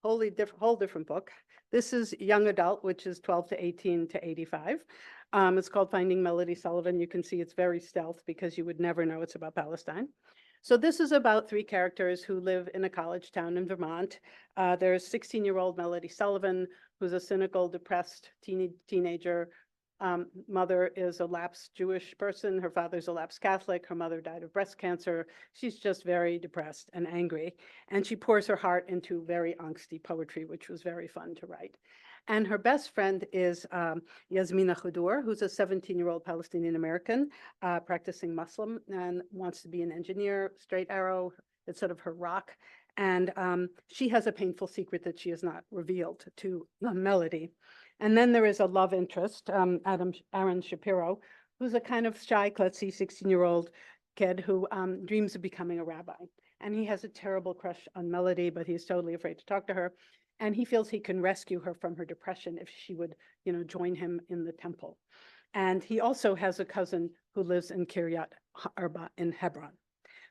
[SPEAKER 3] whole different book. This is young adult, which is 12 to 18 to 85. It's called Finding Melody Sullivan. You can see it's very stealth because you would never know it's about Palestine. So this is about three characters who live in a college town in Vermont. There's 16-year-old Melody Sullivan, who's a cynical, depressed teenager. Mother is a lapsed Jewish person. Her father's a lapsed Catholic. Her mother died of breast cancer. She's just very depressed and angry. And she pours her heart into very angsty poetry, which was very fun to write. And her best friend is Yasmina Khudur, who's a 17-year-old Palestinian American, practicing Muslim and wants to be an engineer, straight arrow. It's sort of her rock. And she has a painful secret that she has not revealed to Melody. And then there is a love interest, Aaron Shapiro, who's a kind of shy, klutzy 16-year-old kid who dreams of becoming a rabbi. And he has a terrible crush on Melody, but he's totally afraid to talk to her. And he feels he can rescue her from her depression if she would, join him in the temple. And he also has a cousin who lives in Kiryat Arba in Hebron.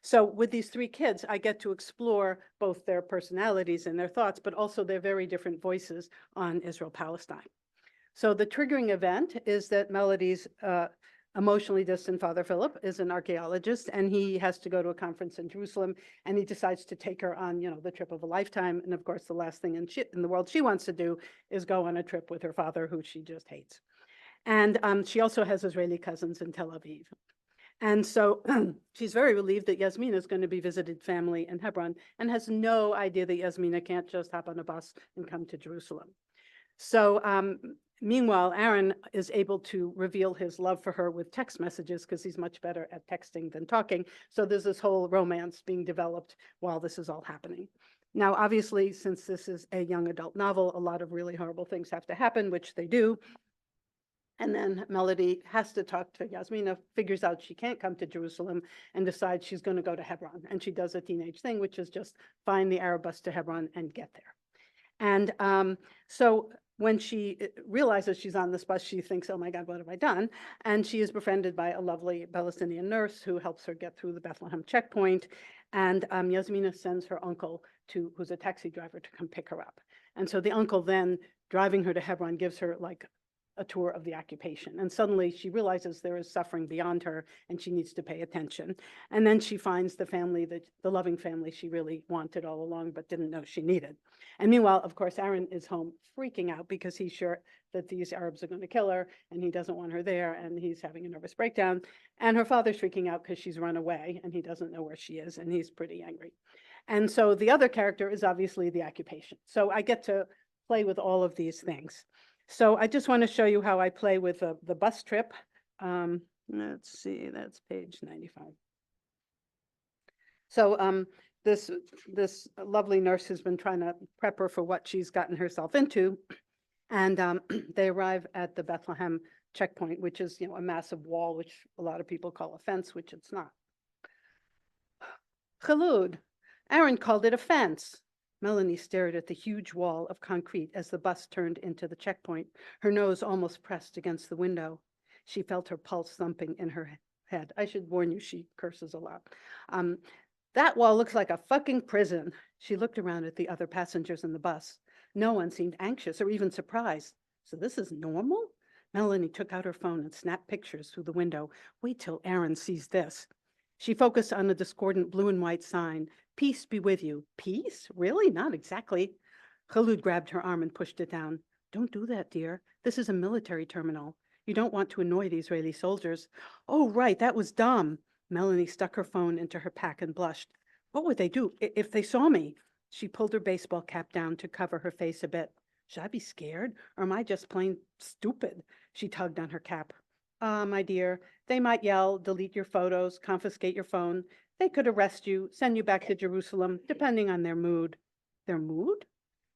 [SPEAKER 3] So with these three kids, I get to explore both their personalities and their thoughts, but also their very different voices on Israel-Palestine. So the triggering event is that Melody's emotionally distant father, Philip, is an archaeologist, and he has to go to a conference in Jerusalem, and he decides to take her on, the trip of a lifetime. And of course, the last thing in the world she wants to do is go on a trip with her father, who she just hates. And she also has Israeli cousins in Tel Aviv. And so she's very relieved that Yasmina is going to be visited family in Hebron and has no idea that Yasmina can't just hop on a bus and come to Jerusalem. So meanwhile, Aaron is able to reveal his love for her with text messages because he's much better at texting than talking. So there's this whole romance being developed while this is all happening. Now, obviously, since this is a young adult novel, a lot of really horrible things have to happen, which they do. And then Melody has to talk to Yasmina, figures out she can't come to Jerusalem, and decides she's going to go to Hebron. And she does a teenage thing, which is just find the Arab bus to Hebron and get there. And so when she realizes she's on this bus, she thinks, oh my God, what have I done? And she is befriended by a lovely Palestinian nurse who helps her get through the Bethlehem checkpoint. And Yasmina sends her uncle, who's a taxi driver, to come pick her up. And so the uncle then, driving her to Hebron, gives her like a tour of the occupation. And suddenly she realizes there is suffering beyond her and she needs to pay attention. And then she finds the family, the loving family she really wanted all along, but didn't know she needed. And meanwhile, of course, Aaron is home freaking out because he's sure that these Arabs are going to kill her and he doesn't want her there, and he's having a nervous breakdown. And her father's freaking out because she's run away and he doesn't know where she is, and he's pretty angry. And so the other character is obviously the occupation. So I get to play with all of these things. So I just want to show you how I play with the bus trip. Let's see, that's page 95. So this lovely nurse has been trying to prep her for what she's gotten herself into. And they arrive at the Bethlehem checkpoint, which is, a massive wall, which a lot of people call a fence, which it's not. Khaloud, Aaron called it a fence. Melanie stared at the huge wall of concrete as the bus turned into the checkpoint, her nose almost pressed against the window. She felt her pulse thumping in her head. I should warn you, she curses a lot. That wall looks like a fucking prison. She looked around at the other passengers in the bus. No one seemed anxious or even surprised. So this is normal? Melanie took out her phone and snapped pictures through the window. Wait till Aaron sees this. She focused on the discordant blue and white sign. Peace be with you. Peace? Really? Not exactly. Khaloud grabbed her arm and pushed it down. Don't do that, dear. This is a military terminal. You don't want to annoy the Israeli soldiers. Oh, right, that was dumb. Melanie stuck her phone into her pack and blushed. What would they do if they saw me? She pulled her baseball cap down to cover her face a bit. Should I be scared, or am I just plain stupid? She tugged on her cap. Ah, my dear, they might yell, delete your photos, confiscate your phone. They could arrest you, send you back to Jerusalem, depending on their mood. Their mood?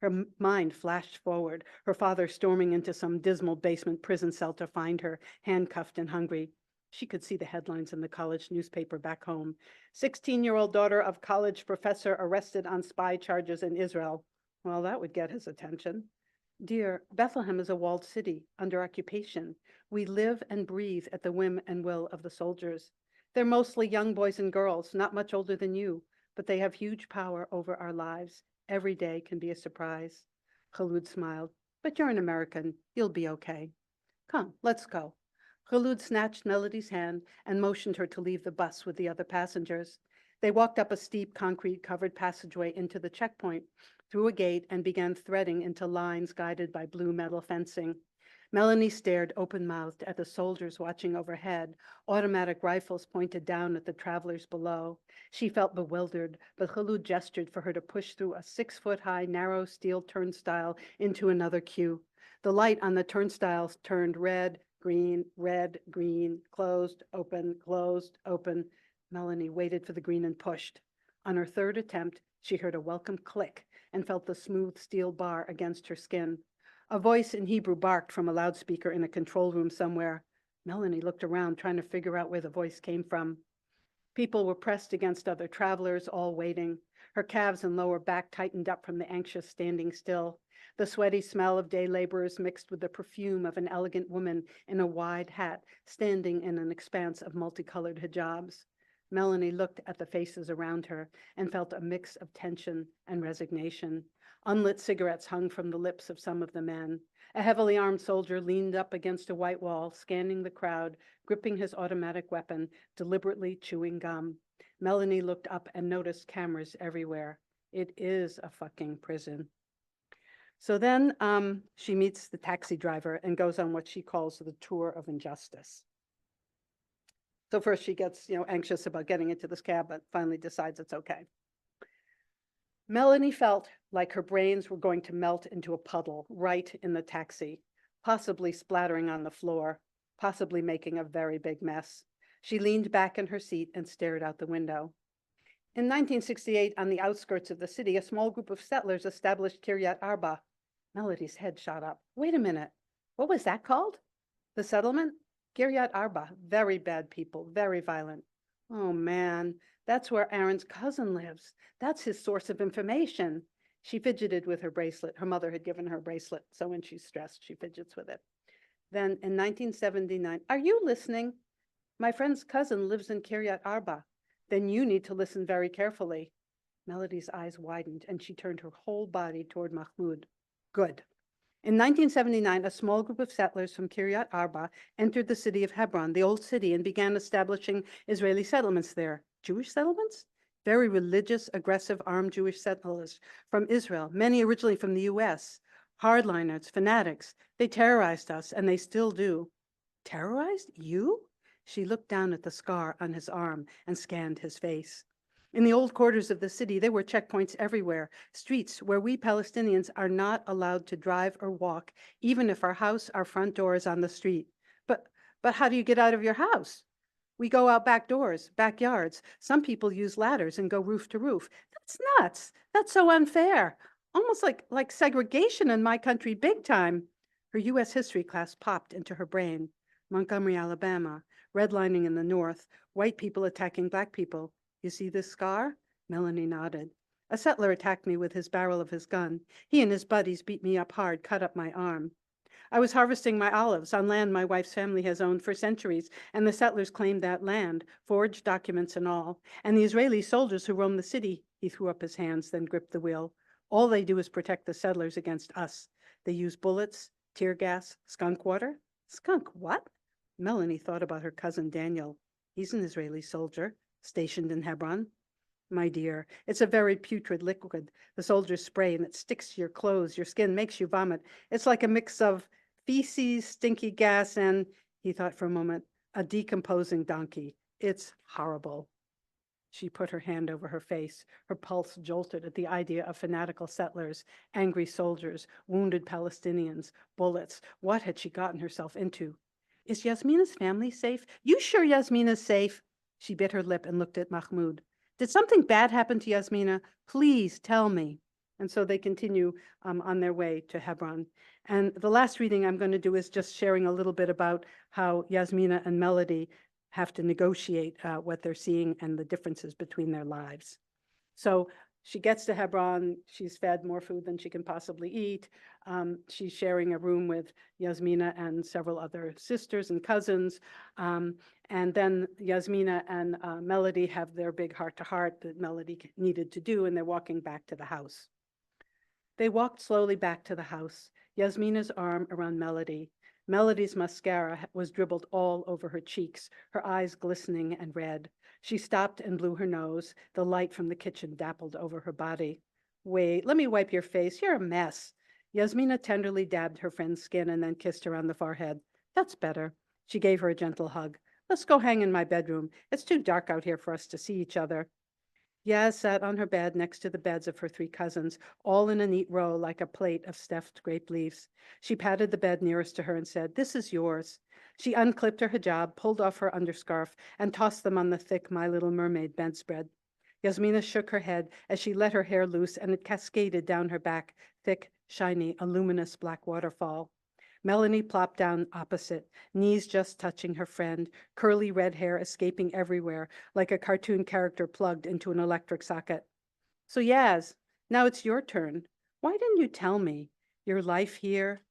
[SPEAKER 3] Her mind flashed forward, her father storming into some dismal basement prison cell to find her, handcuffed and hungry. She could see the headlines in the college newspaper back home. 16-year-old daughter of college professor arrested on spy charges in Israel. Well, that would get his attention. Dear, Bethlehem is a walled city under occupation. We live and breathe at the whim and will of the soldiers. They're mostly young boys and girls, not much older than you, but they have huge power over our lives. Every day can be a surprise. Khaloud smiled. But you're an American. You'll be okay. Come, let's go. Khaloud snatched Melody's hand and motioned her to leave the bus with the other passengers. They walked up a steep concrete-covered passageway into the checkpoint, through a gate, and began threading into lines guided by blue metal fencing. Melanie stared open-mouthed at the soldiers watching overhead, automatic rifles pointed down at the travelers below. She felt bewildered, but Khaloud gestured for her to push through a 6-foot-high, narrow steel turnstile into another queue. The light on the turnstiles turned red, green, closed, open, closed, open. Melanie waited for the green and pushed. On her third attempt, she heard a welcome click and felt the smooth steel bar against her skin. A voice in Hebrew barked from a loudspeaker in a control room somewhere. Melanie looked around, trying to figure out where the voice came from. People were pressed against other travelers, all waiting. Her calves and lower back tightened up from the anxious standing still. The sweaty smell of day laborers mixed with the perfume of an elegant woman in a wide hat, standing in an expanse of multicolored hijabs. Melanie looked at the faces around her and felt a mix of tension and resignation. Unlit cigarettes hung from the lips of some of the men. A heavily armed soldier leaned up against a white wall, scanning the crowd, gripping his automatic weapon, deliberately chewing gum. Melanie looked up and noticed cameras everywhere. It is a fucking prison. So then she meets the taxi driver and goes on what she calls the tour of injustice. So first she gets, anxious about getting into this cab, but finally decides it's okay. Melanie felt like her brains were going to melt into a puddle right in the taxi, possibly splattering on the floor, possibly making a very big mess. She leaned back in her seat and stared out the window. In 1968, on the outskirts of the city, a small group of settlers established Kiryat Arba. Melody's head shot up. Wait a minute. What was that called? The settlement? Kiryat Arba. Very bad people, very violent. Oh, man. That's where Aaron's cousin lives. That's his source of information. She fidgeted with her bracelet. Her mother had given her a bracelet, so when she's stressed, she fidgets with it. Then in 1979, are you listening? My friend's cousin lives in Kiryat Arba. Then you need to listen very carefully. Melody's eyes widened, and she turned her whole body toward Mahmoud. Good. In 1979, a small group of settlers from Kiryat Arba entered the city of Hebron, the old city, and began establishing Israeli settlements there. Jewish settlements? Very religious, aggressive, armed Jewish settlers from Israel, many originally from the US. Hardliners, fanatics. They terrorized us, and they still do. Terrorized? You? She looked down at the scar on his arm and scanned his face. In the old quarters of the city, there were checkpoints everywhere, streets where we Palestinians are not allowed to drive or walk, even if our front door is on the street. But how do you get out of your house? We go out back doors, backyards. Some people use ladders and go roof to roof. That's nuts. That's so unfair. Almost like segregation in my country, big time. Her U.S. history class popped into her brain. Montgomery, Alabama, redlining in the north, white people attacking black people. You see this scar? Melanie nodded. A settler attacked me with his barrel of his gun. He and his buddies beat me up hard, cut up my arm. I was harvesting my olives on land my wife's family has owned for centuries, and the settlers claimed that land, forged documents and all. And the Israeli soldiers who roam the city, he threw up his hands, then gripped the wheel. All they do is protect the settlers against us. They use bullets, tear gas, skunk water. Skunk what? Melanie thought about her cousin Daniel. He's an Israeli soldier, stationed in Hebron. My dear, it's a very putrid liquid. The soldiers spray and it sticks to your clothes, your skin, makes you vomit. It's like a mix of feces, stinky gas, and, he thought for a moment, a decomposing donkey. It's horrible. She put her hand over her face. Her pulse jolted at the idea of fanatical settlers, angry soldiers, wounded Palestinians, bullets. What had she gotten herself into? Is Yasmina's family safe? You sure Yasmina's safe? She bit her lip and looked at Mahmoud. Did something bad happen to Yasmina? Please tell me. And so they continue on their way to Hebron. And the last reading I'm going to do is just sharing a little bit about how Yasmina and Melody have to negotiate what they're seeing and the differences between their lives. So she gets to Hebron. She's fed more food than she can possibly eat. She's sharing a room with Yasmina and several other sisters and cousins. And then Yasmina and Melody have their big heart-to-heart that Melody needed to do, and they're walking back to the house. They walked slowly back to the house, Yasmina's arm around Melody. Melody's mascara was dribbled all over her cheeks, her eyes glistening and red. She stopped and blew her nose. The light from the kitchen dappled over her body. Wait, let me wipe your face. You're a mess. Yasmina tenderly dabbed her friend's skin and then kissed her on the forehead. That's better. She gave her a gentle hug. Let's go hang in my bedroom. It's too dark out here for us to see each other. Yaz sat on her bed next to the beds of her 3 cousins, all in a neat row like a plate of stuffed grape leaves. She patted the bed nearest to her and said, "This is yours." She unclipped her hijab, pulled off her underscarf, and tossed them on the thick My Little Mermaid bedspread. Yasmina shook her head as she let her hair loose, and it cascaded down her back, thick, shiny, a luminous black waterfall. Melanie plopped down opposite, knees just touching her friend, curly red hair escaping everywhere, like a cartoon character plugged into an electric socket. So Yaz, now it's your turn. Why didn't you tell me? Your life here?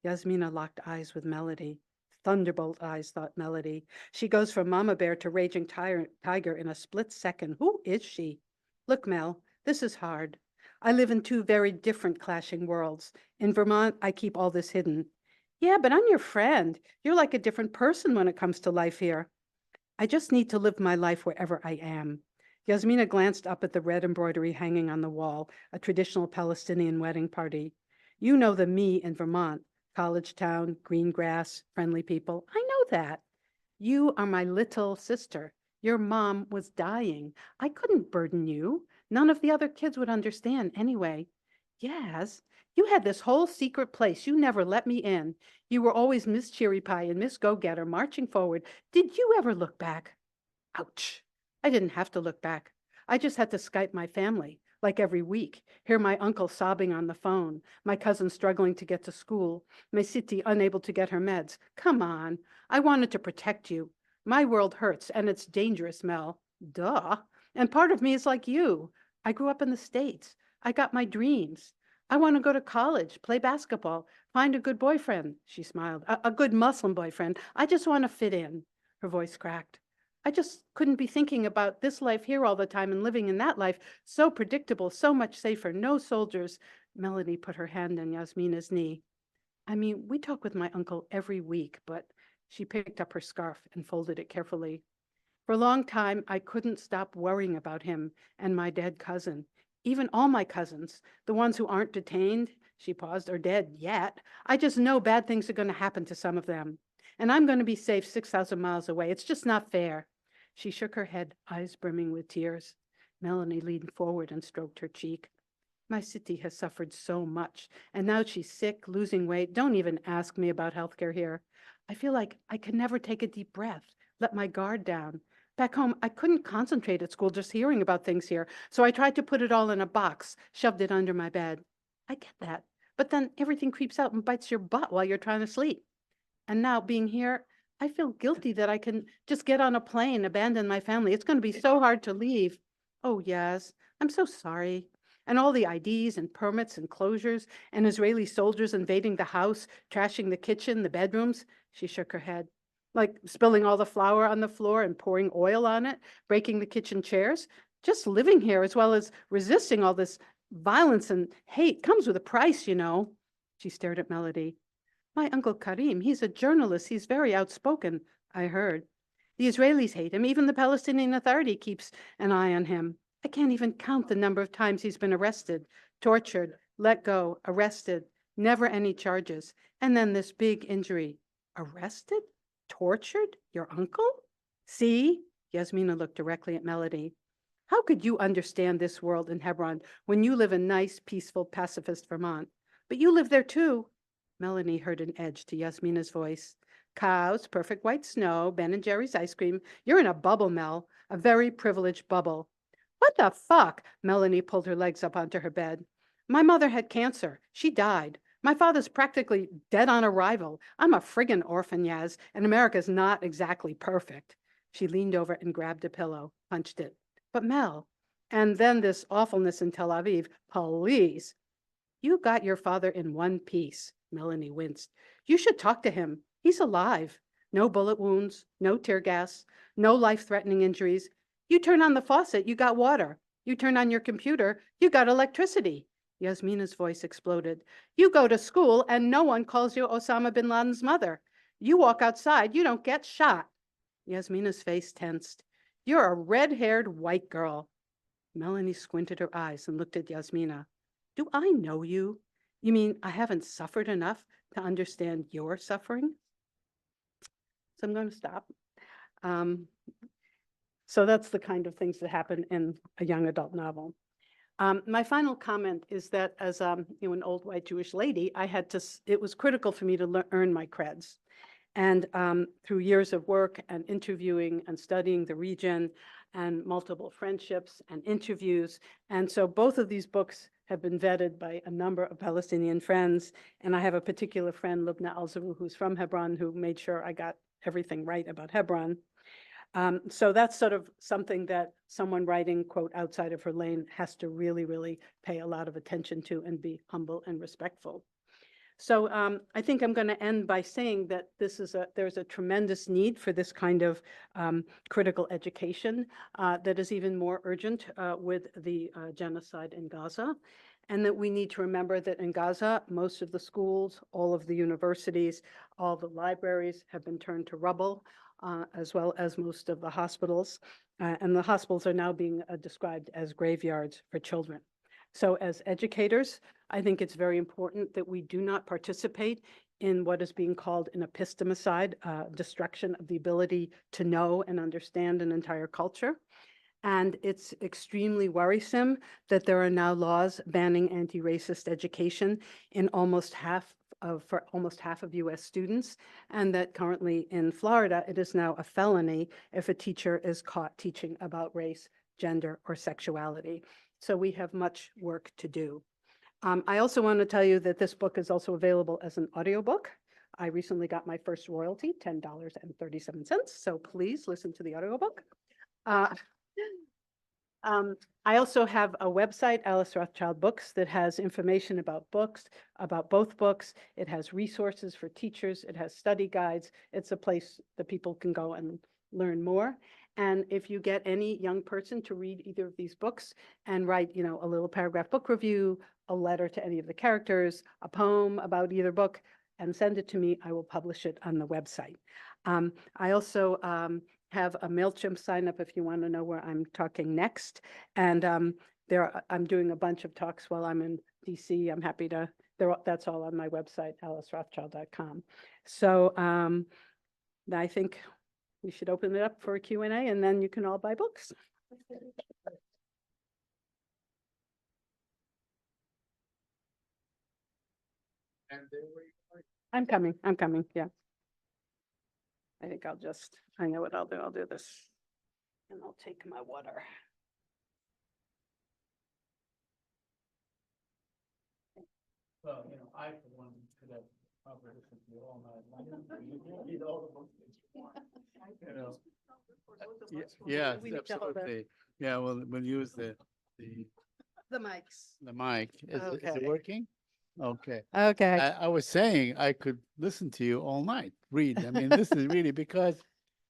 [SPEAKER 3] Yasmina locked eyes with Melody. Thunderbolt eyes, thought Melody. She goes from mama bear to raging tiger in a split second. Who is she? Look, Mel, this is hard. I live in 2 very different clashing worlds. In Vermont, I keep all this hidden. Yeah, but I'm your friend. You're like a different person when it comes to life here. I just need to live my life wherever I am. Yasmina glanced up at the red embroidery hanging on the wall, a traditional Palestinian wedding party. You know the me in Vermont, college town, green grass, friendly people. I know that. You are my little sister. Your mom was dying. I couldn't burden you. None of the other kids would understand anyway. Yes, you had this whole secret place. You never let me in. You were always Miss Cheery Pie and Miss Go-Getter marching forward. Did you ever look back? Ouch. I didn't have to look back. I just had to Skype my family, like every week, hear my uncle sobbing on the phone, my cousin struggling to get to school, my Siti unable to get her meds. Come on. I wanted to protect you. My world hurts, and it's dangerous, Mel. Duh. And part of me is like you. I grew up in the States. I got my dreams. I want to go to college, play basketball, find a good boyfriend. She smiled. A good Muslim boyfriend. I just want to fit in. Her voice cracked. I just couldn't be thinking about this life here all the time and living in that life. So predictable, so much safer, no soldiers. Melanie put her hand on Yasmina's knee. I mean, we talk with my uncle every week, but she picked up her scarf and folded it carefully. For a long time, I couldn't stop worrying about him and my dead cousin. Even all my cousins, the ones who aren't detained, she paused, are dead yet. I just know bad things are going to happen to some of them. And I'm going to be safe 6,000 miles away. It's just not fair. She shook her head, eyes brimming with tears. Melanie leaned forward and stroked her cheek. My city has suffered so much, and now she's sick, losing weight. Don't even ask me about healthcare here. I feel like I can never take a deep breath, let my guard down. Back home, I couldn't concentrate at school just hearing about things here, so I tried to put it all in a box, shoved it under my bed. I get that, but then everything creeps out and bites your butt while you're trying to sleep. And now, being here, I feel guilty that I can just get on a plane, abandon my family. It's going to be so hard to leave. Oh, yes, I'm so sorry. And all the IDs and permits and closures and Israeli soldiers invading the house, trashing the kitchen, the bedrooms. She shook her head, like spilling all the flour on the floor and pouring oil on it, breaking the kitchen chairs. Just living here as well as resisting all this violence and hate comes with a price, you know. She stared at Melody. My Uncle Karim, he's a journalist. He's very outspoken, I heard. The Israelis hate him. Even the Palestinian Authority keeps an eye on him. I can't even count the number of times he's been arrested, tortured, let go, arrested, never any charges. And then this big injury. Arrested? Tortured? Your uncle? See? Yasmina looked directly at Melody. How could you understand this world in Hebron when you live in nice, peaceful, pacifist Vermont? But you live there too. Melanie heard an edge to Yasmina's voice. Cows, perfect white snow, Ben and Jerry's ice cream. You're in a bubble, Mel, a very privileged bubble. What the fuck? Melanie pulled her legs up onto her bed. My mother had cancer. She died. My father's practically dead on arrival. I'm a friggin' orphan, Yaz, and America's not exactly perfect. She leaned over and grabbed a pillow, punched it. But Mel, and then this awfulness in Tel Aviv, please. You got your father in one piece. Melanie winced. You should talk to him. He's alive. No bullet wounds, no tear gas, no life-threatening injuries. You turn on the faucet, you got water. You turn on your computer, you got electricity. Yasmina's voice exploded. You go to school and no one calls you Osama bin Laden's mother. You walk outside, you don't get shot. Yasmina's face tensed. You're a red-haired white girl. Melanie squinted her eyes and looked at Yasmina. Do I know you? You mean I haven't suffered enough to understand your suffering? So I'm going to stop. So that's the kind of things that happen in a young adult novel. My final comment is that as an old white Jewish lady, it was critical for me to earn my creds. And through years of work and interviewing and studying the region and multiple friendships and interviews. And so both of these books have been vetted by a number of Palestinian friends. And I have a particular friend, Lubna Alzaru, who's from Hebron, who made sure I got everything right about Hebron. So that's sort of something that someone writing, quote, outside of her lane has to really, really pay a lot of attention to and be humble and respectful. So I think I'm going to end by saying that there's a tremendous need for this kind of critical education that is even more urgent with the genocide in Gaza. And that we need to remember that in Gaza, most of the schools, all of the universities, all the libraries have been turned to rubble, as well as most of the hospitals. And the hospitals are now being described as graveyards for children. So as educators, I think it's very important that we do not participate in what is being called an epistemicide, destruction of the ability to know and understand an entire culture. And it's extremely worrisome that there are now laws banning anti-racist education in for almost half of US students, and that currently in Florida, it is now a felony if a teacher is caught teaching about race, gender, or sexuality. So we have much work to do. I also want to tell you that this book is also available as an audiobook. I recently got my first royalty, $10.37. So please listen to the audiobook. I also have a website, Alice Rothchild Books, that has information about books, about both books. It has resources for teachers. It has study guides. It's a place that people can go and learn more. And if you get any young person to read either of these books and write, a little paragraph book review, a letter to any of the characters, a poem about either book, and send it to me, I will publish it on the website. I also have a MailChimp sign up if you want to know where I'm talking next. And I'm doing a bunch of talks while I'm in DC. I'm happy to, that's all on my website, alicerothchild.com. So I think we should open it up for a Q&A, and then you can all buy books. I'm coming, yeah. I think I know what I'll do. I'll do this, and I'll take my water.
[SPEAKER 2] Well, I, for one, could have probably listened to you all night. Read all the books that you want. Yeah,
[SPEAKER 3] We need to hold
[SPEAKER 2] absolutely. Yeah, we'll use the the,
[SPEAKER 3] The mics.
[SPEAKER 2] the mic. Is it
[SPEAKER 3] Okay.
[SPEAKER 2] working? Okay.
[SPEAKER 3] Okay.
[SPEAKER 2] I was saying I could listen to you all night, read. I mean, this is really because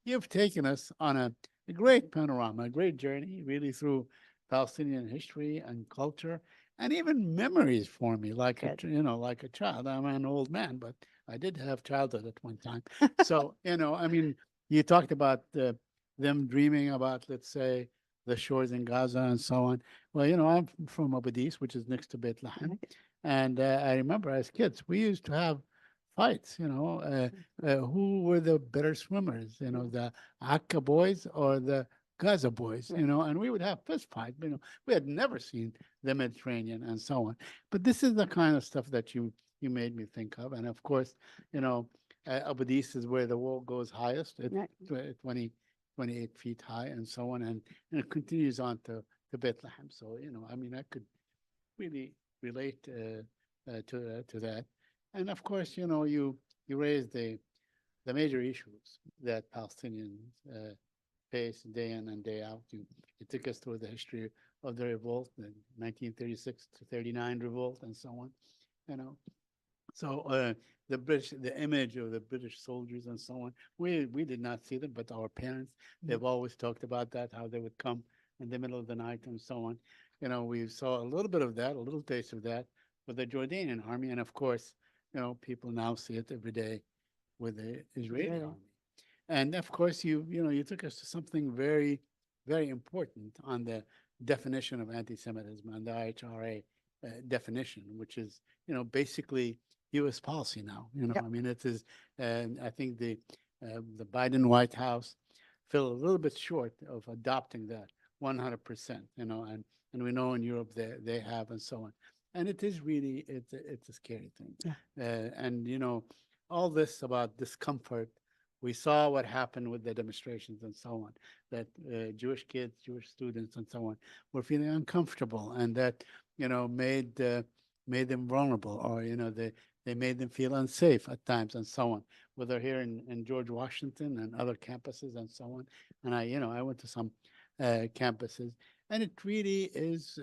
[SPEAKER 2] you've taken us on a great panorama, a great journey, really through Palestinian history and culture, and even memories for me, like
[SPEAKER 3] Good.
[SPEAKER 2] like a child. I'm an old man, but I did have childhood at one time. So, I mean, you talked about them dreaming about, let's say, the shores in Gaza and so on. Well, I'm from Abu Dis, which is next to Bethlehem. And I remember as kids, we used to have fights, who were the better swimmers, the Akka boys or the Gaza boys, and we would have fist fight. We had never seen the Mediterranean and so on. But this is the kind of stuff that you made me think of. And of course, Abu Dis is where the wall goes highest at
[SPEAKER 3] Right.
[SPEAKER 2] 28 feet high and so on. And it continues on to Bethlehem. So, I mean, I could really relate to that. And of course, you raised the major issues that Palestinians face day in and day out. You took us through the history of the revolt, the 1936 to 39 revolt, and so on. You know, so the image of the British soldiers and so on. We did not see them, but our parents, they've always talked about that, how they would come in the middle of the night and so on. We saw a little bit of that, a little taste of that with the Jordanian army, and of course, people now see it every day with the Israeli
[SPEAKER 3] Really?
[SPEAKER 2] army. And of course, you took us to something very, very important on the definition of anti-Semitism and the IHRA definition, which is basically U.S. policy now.
[SPEAKER 3] Yep.
[SPEAKER 2] I mean, it is, and I think the Biden White House fell a little bit short of adopting that 100%. And we know in Europe they have and so on. And it is really it's a scary thing.
[SPEAKER 3] Yeah.
[SPEAKER 2] And all this about discomfort. We saw what happened with the demonstrations and so on, that Jewish kids, Jewish students, and so on were feeling uncomfortable, and that made them vulnerable, or they made them feel unsafe at times, and so on. Whether here in George Washington and other campuses and so on, and I went to some campuses, and it really is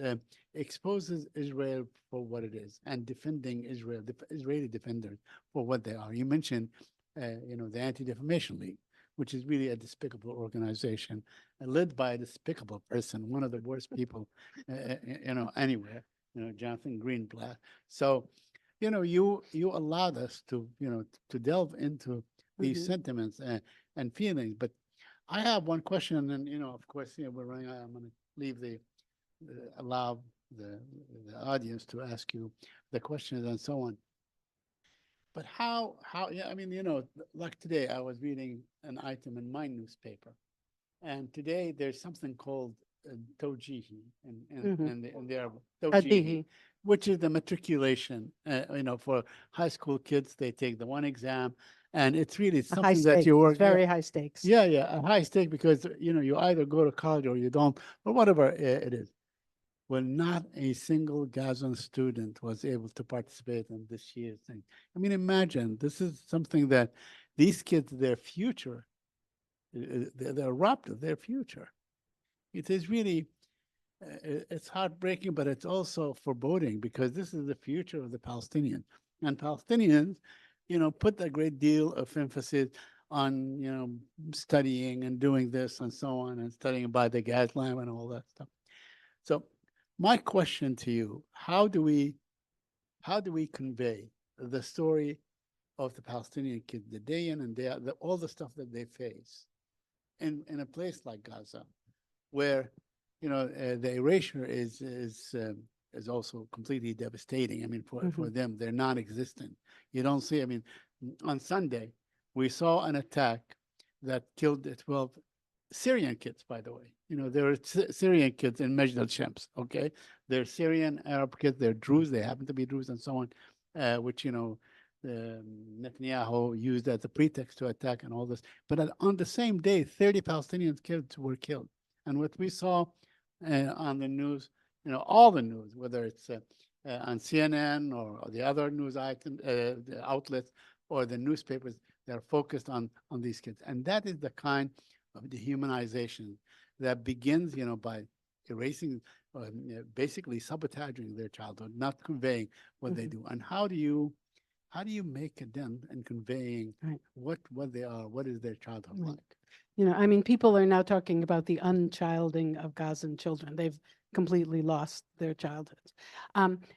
[SPEAKER 2] exposes Israel for what it is, and defending Israel, the Israeli defenders for what they are. You mentioned the Anti-Defamation League, which is really a despicable organization led by a despicable person, one of the worst people, anywhere, Jonathan Greenblatt. So, you allowed us to delve into these
[SPEAKER 3] Mhm.
[SPEAKER 2] sentiments and feelings. But I have one question, and, of course, we're running out. I'm going to leave allow the audience to ask you the questions and so on. But yeah, I mean, like today, I was reading an item in my newspaper, and today there's something called Tawjihi
[SPEAKER 3] Mhm.
[SPEAKER 2] in the Arabic, Tawjihi,
[SPEAKER 3] Adihi.
[SPEAKER 2] which is the matriculation, for high school kids. They take the one exam, and it's really
[SPEAKER 3] A high
[SPEAKER 2] something that
[SPEAKER 3] stakes.
[SPEAKER 2] you work.
[SPEAKER 3] It's very high stakes.
[SPEAKER 2] Yeah, a high stake because, you either go to college or you don't, or whatever it is. Well, not a single Gazan student was able to participate in this year's thing. I mean, imagine this is something that these kids, their future, they're robbed of their future. It is really, it's heartbreaking, but it's also foreboding because this is the future of the Palestinians. And Palestinians, put a great deal of emphasis on, studying and doing this and so on, and studying by the gas lamp and all that stuff. So my question to you, how do we convey the story of the Palestinian kids, the day in and day out, all the stuff that they face in a place like Gaza, where the erasure is also completely devastating. I mean, for them, they're non-existent. You don't see. I mean, on Sunday, we saw an attack that killed 12 Syrian kids, by the way. There are Syrian kids in Majd al-Shams, okay? They're Syrian Arab kids, they're Druze, they happen to be Druze and so on, which, Netanyahu used as a pretext to attack and all this. But on the same day, 30 Palestinian kids were killed. And what we saw on the news, all the news, whether it's on CNN or the other news the outlets or the newspapers, they're focused on these kids. And that is the kind of dehumanization that begins, by erasing, basically sabotaging their childhood, not conveying what they
[SPEAKER 3] Mhm.
[SPEAKER 2] do. And how do you make a dent in conveying
[SPEAKER 3] Right.
[SPEAKER 2] what they are, what is their childhood
[SPEAKER 3] Right.
[SPEAKER 2] like?
[SPEAKER 3] You know, I mean, people are now talking about the unchilding of Gazan children. They've completely lost their childhoods.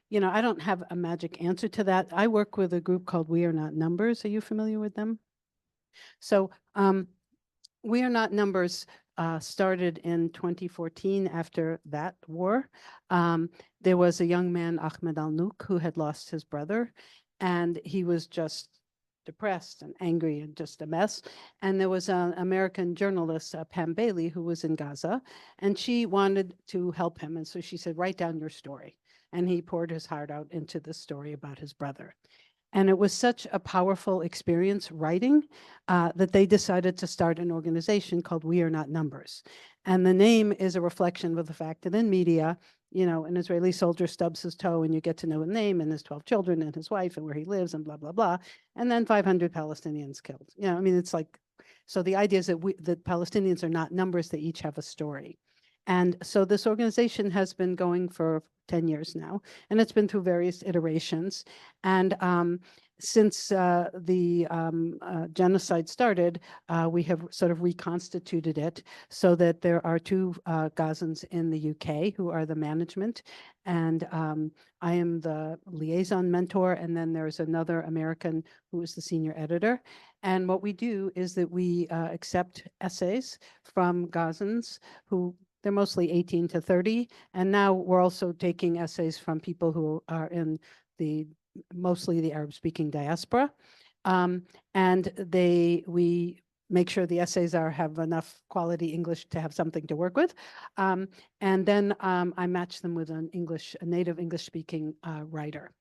[SPEAKER 3] You know, I don't have a magic answer to that. I work with a group called We Are Not Numbers. Are you familiar with them? So, We Are Not Numbers started in 2014 after that war. There was a young man, Ahmed Al-Nouk, who had lost his brother, and he was just depressed and angry and just a mess. And there was an American journalist, Pam Bailey, who was in Gaza, and she wanted to help him. And so she said, write down your story. And he poured his heart out into this story about his brother. And it was such a powerful experience writing that they decided to start an organization called We Are Not Numbers. And the name is a reflection of the fact that in media, you know, an Israeli soldier stubs his toe and you get to know his name and his 12 children and his wife and where he lives and blah, blah, blah. And then 500 Palestinians killed. You know, I mean, it's like, so the idea is that that Palestinians are not numbers, they each have a story. And so this organization has been going for 10 years now, and it's been through various iterations. And since the genocide started, we have sort of reconstituted it so that there are two Gazans in the UK who are the management, and I am the liaison mentor, and then there's another American who is the senior editor. And what we do is that we accept essays from Gazans who they're mostly 18 to 30. And now we're also taking essays from people who are in the mostly the Arab speaking diaspora. And we make sure the essays have enough quality English to have something to work with. And then I match them with a native English speaking writer.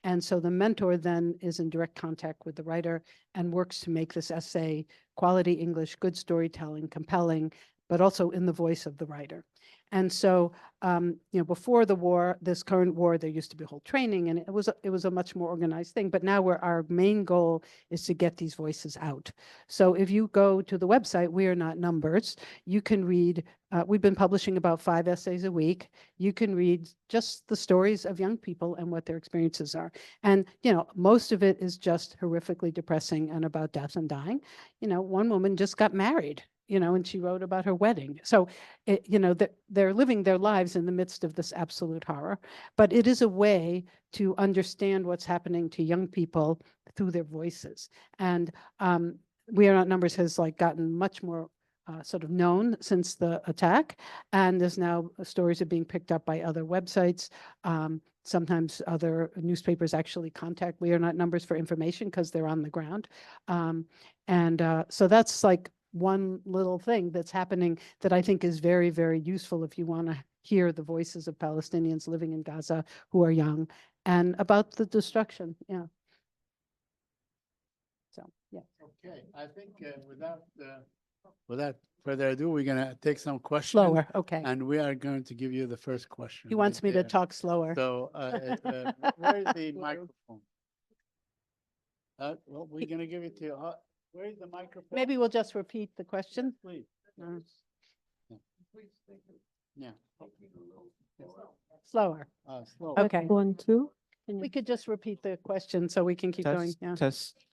[SPEAKER 3] And so the mentor then is in direct contact with the writer and works to make this essay quality English, good storytelling, compelling, but also in the voice of the writer. And so, you know, before the war, this current war, there used to be a whole training, and it was a much more organized thing. But now our main goal is to get these voices out. So if you go to the website, We Are Not Numbers, you can read. We've been publishing about 5 essays a week. You can read just the stories of young people and what their experiences are. And, you know, most of it is just horrifically depressing and about death and dying. You know, one woman just got married, you know, and she wrote about her wedding. So, you know, they're living their lives in the midst of this absolute horror. But it is a way to understand what's happening to young people through their voices. And We Are Not Numbers has like gotten much more sort of known since the attack, and there's now stories are being picked up by other websites. Sometimes other newspapers actually contact We Are Not Numbers for information because they're on the ground. So that's like one little thing that's happening that I think is very, very useful if you want to hear the voices of Palestinians living in Gaza who are young and about the destruction. Yeah. So, yeah.
[SPEAKER 2] Okay, I think without further ado, we're gonna take some questions.
[SPEAKER 3] Slower. Okay.
[SPEAKER 2] And we are going to give you the first question.
[SPEAKER 3] He wants
[SPEAKER 2] right
[SPEAKER 3] me to
[SPEAKER 2] there.
[SPEAKER 3] talk slower.
[SPEAKER 2] So, where is the microphone? Well, we're gonna give it to you. Where is the microphone?
[SPEAKER 3] Maybe we'll just repeat the question.
[SPEAKER 2] Please.
[SPEAKER 3] Mm.
[SPEAKER 2] Yeah.
[SPEAKER 3] Slower.
[SPEAKER 2] Slow.
[SPEAKER 3] Okay.
[SPEAKER 1] 1, 2.
[SPEAKER 3] We could just repeat the question so we can keep going.
[SPEAKER 4] Test,
[SPEAKER 3] Yeah.
[SPEAKER 4] test.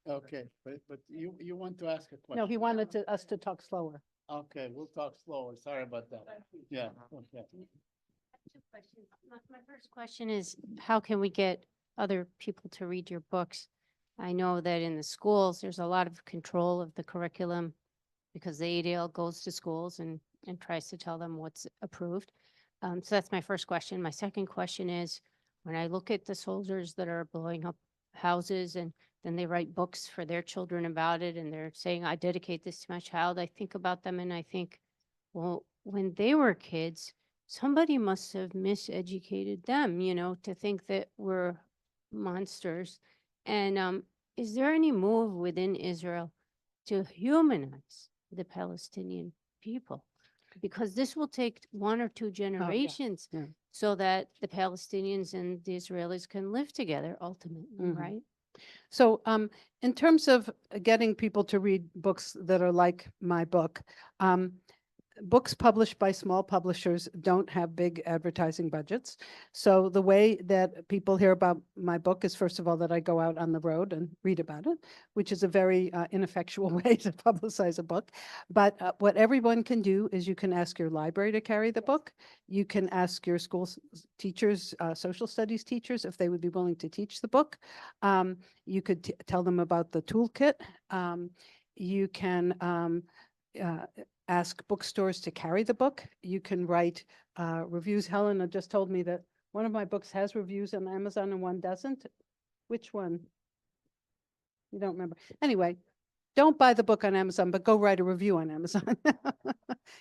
[SPEAKER 2] Okay, but you want to ask a question?
[SPEAKER 3] No, he wanted us to talk slower.
[SPEAKER 2] Okay, we'll talk slower. Sorry about that. Yeah, okay.
[SPEAKER 5] Two questions. My first question is, how can we get other people to read your books? I know that in the schools, there's a lot of control of the curriculum because the ADL goes to schools and tries to tell them what's approved. So that's my first question. My second question is, when I look at the soldiers that are blowing up houses and then they write books for their children about it and they're saying, I dedicate this to my child, I think about them and I think, well, when they were kids, somebody must have miseducated them, you know, to think that we're monsters. And is there any move within Israel to humanize the Palestinian people? Because this will take 1 or 2 generations
[SPEAKER 3] yeah.
[SPEAKER 5] so that the Palestinians and the Israelis can live together ultimately,
[SPEAKER 3] Mhm.
[SPEAKER 5] right?
[SPEAKER 3] So in terms of getting people to read books that are like my book, books published by small publishers don't have big advertising budgets. So the way that people hear about my book is, first of all, that I go out on the road and read about it, which is a very ineffectual way to publicize a book. But what everyone can do is you can ask your library to carry the book. You can ask your school teachers, social studies teachers, if they would be willing to teach the book. You could tell them about the toolkit. You can ask bookstores to carry the book. You can write reviews. Helena just told me that one of my books has reviews on Amazon and one doesn't. Which one? You don't remember. Anyway, don't buy the book on Amazon, but go write a review on Amazon.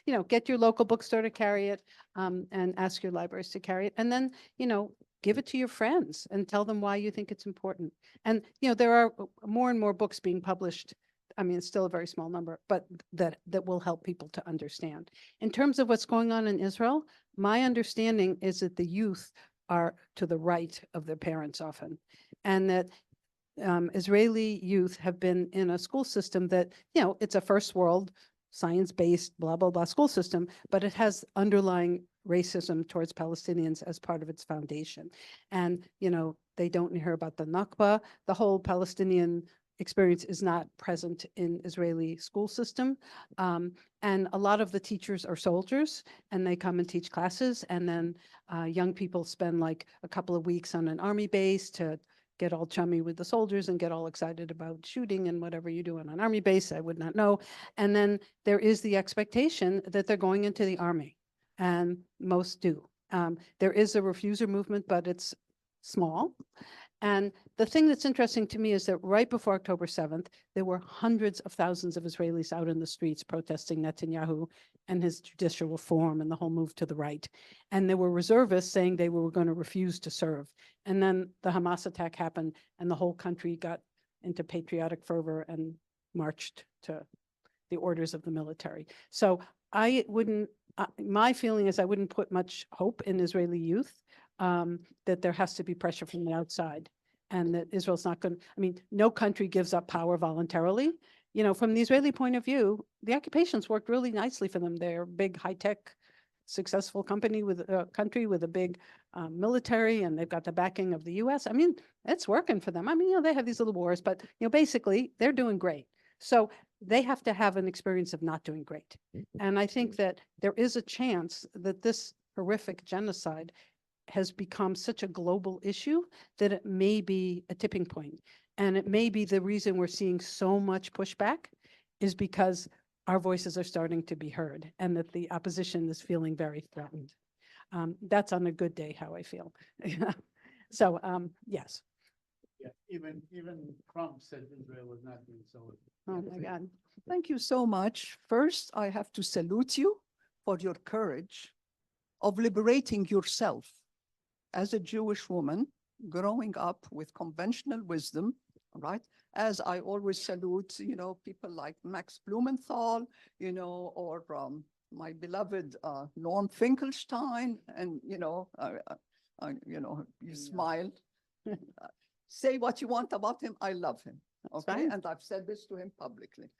[SPEAKER 3] You know, get your local bookstore to carry it, and ask your libraries to carry it. And then, you know, give it to your friends and tell them why you think it's important. And, you know, there are more and more books being published. I mean, it's still a very small number, but that will help people to understand. In terms of what's going on in Israel, my understanding is that the youth are to the right of their parents often, and that Israeli youth have been in a school system that, you know, it's a first world, science-based, blah, blah, blah school system, but it has underlying racism towards Palestinians as part of its foundation. And, you know, they don't hear about the Nakba. The whole Palestinian experience is not present in Israeli school system. And a lot of the teachers are soldiers, and they come and teach classes. And then young people spend like a couple of weeks on an army base to get all chummy with the soldiers and get all excited about shooting and whatever you do on an army base, I would not know. And then there is the expectation that they're going into the army, and most do. There is a refuser movement, but it's small. And the thing that's interesting to me is that right before October 7th, there were hundreds of thousands of Israelis out in the streets protesting Netanyahu and his judicial reform and the whole move to the right. And there were reservists saying they were going to refuse to serve. And then the Hamas attack happened, and the whole country got into patriotic fervor and marched to the orders of the military. So I wouldn't, my feeling is I wouldn't put much hope in Israeli youth. That there has to be pressure from the outside, and that Israel's not going to, I mean, no country gives up power voluntarily. You know, from the Israeli point of view, the occupations worked really nicely for them. They're a big high-tech, successful country with a big military, and they've got the backing of the US. I mean, it's working for them. I mean, you know, they have these little wars, but, you know, basically they're doing great. So they have to have an experience of not doing great. And I think that there is a chance that this horrific genocide has become such a global issue that it may be a tipping point. And it may be the reason we're seeing so much pushback is because our voices are starting to be heard, and that the opposition is feeling very threatened. That's on a good day how I feel. So, yes.
[SPEAKER 2] Yeah, even Trump said Israel was not being so.
[SPEAKER 3] Oh my God.
[SPEAKER 4] Thank you so much. First, I have to salute you for your courage of liberating yourself as a Jewish woman growing up with conventional wisdom, right? As I always salute, you know, people like Max Blumenthal, you know, or my beloved Norm Finkelstein, and, you know, you smile. Say what you want about him. I love him. Okay,
[SPEAKER 3] fine.
[SPEAKER 4] and I've said this to him publicly.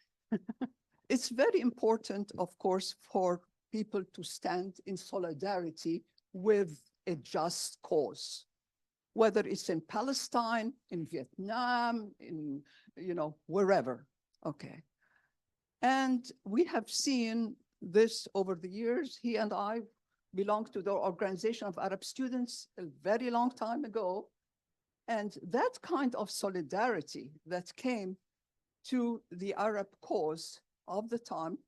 [SPEAKER 4] It's very important, of course, for people to stand in solidarity with a just cause, whether it's in Palestine, in Vietnam, in, you know, wherever. Okay. And we have seen this over the years. He and I belong to the Organization of Arab Students a very long time ago. And that kind of solidarity that came to the Arab cause of the time,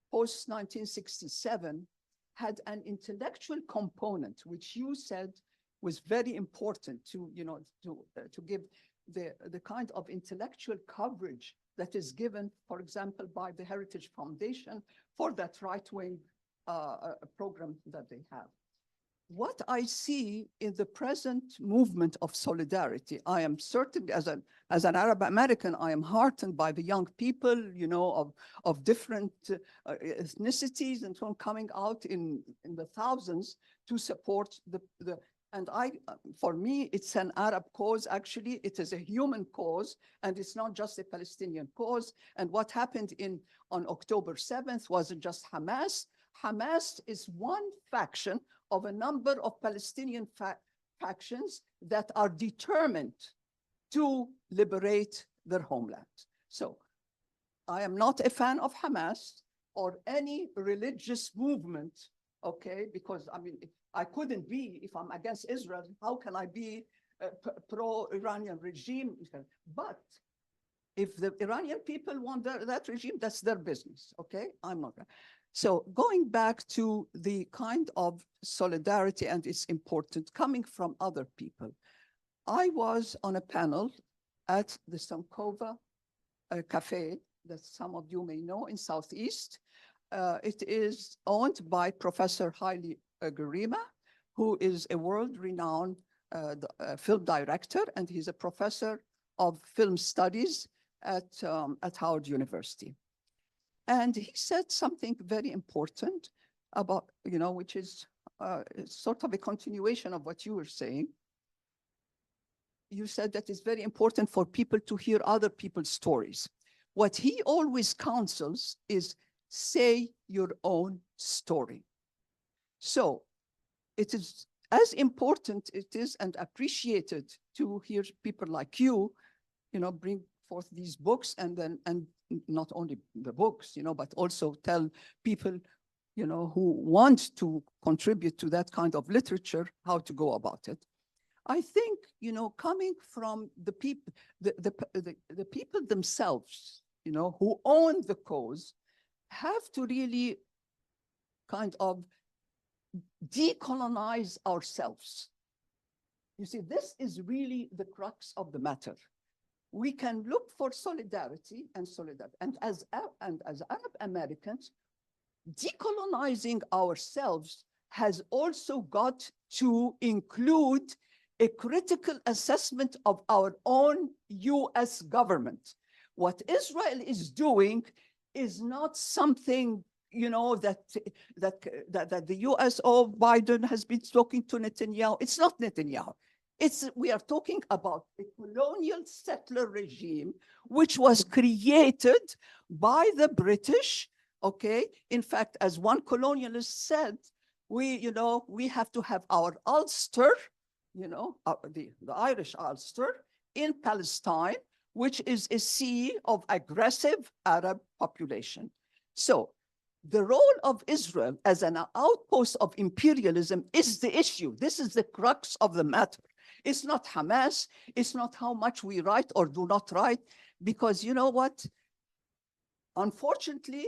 [SPEAKER 4] post 1967, had an intellectual component, which you said was very important to, you know, to give the kind of intellectual coverage that is given, for example, by the Heritage Foundation for that right-wing program that they have. What I see in the present movement of solidarity, I am certainly, as an Arab American, I am heartened by the young people, you know, of different ethnicities and so on, coming out in the thousands to support and for me, it's an Arab cause. Actually, it is a human cause, and it's not just a Palestinian cause. And what happened on October 7th wasn't just Hamas. Hamas is one faction of a number of Palestinian factions that are determined to liberate their homeland. So I am not a fan of Hamas or any religious movement, okay? Because I mean, I couldn't be, if I'm against Israel, how can I be a pro-Iranian regime? But if the Iranian people want that regime, that's their business, okay? I'm not. So going back to the kind of solidarity, and it's important, coming from other people. I was on a panel at the Sankova Cafe that some of you may know in Southeast. It is owned by Professor Haile Gerima, who is a world-renowned film director, and he's a professor of film studies at Howard University. And he said something very important about, which is sort of a continuation of what you were saying. You said that it's very important for people to hear other people's stories. What he always counsels is say your own story. So it is as important it is and appreciated to hear people like you, bring forth these books and not only the books, but also tell people, who want to contribute to that kind of literature, how to go about it. I think, coming from the people, the people themselves, who own the cause, have to really kind of decolonize ourselves. You see, this is really the crux of the matter. We can look for solidarity, and as Arab Americans, decolonizing ourselves has also got to include a critical assessment of our own US government. What Israel is doing is not something, that the US or Biden has been talking to Netanyahu. It's not Netanyahu. We are talking about a colonial settler regime, which was created by the British, okay? In fact, as one colonialist said, we have to have our Ulster, the Irish Ulster in Palestine, which is a sea of aggressive Arab population. So the role of Israel as an outpost of imperialism is the issue. This is the crux of the matter. It's not Hamas. It's not how much we write or do not write, because you know what? Unfortunately,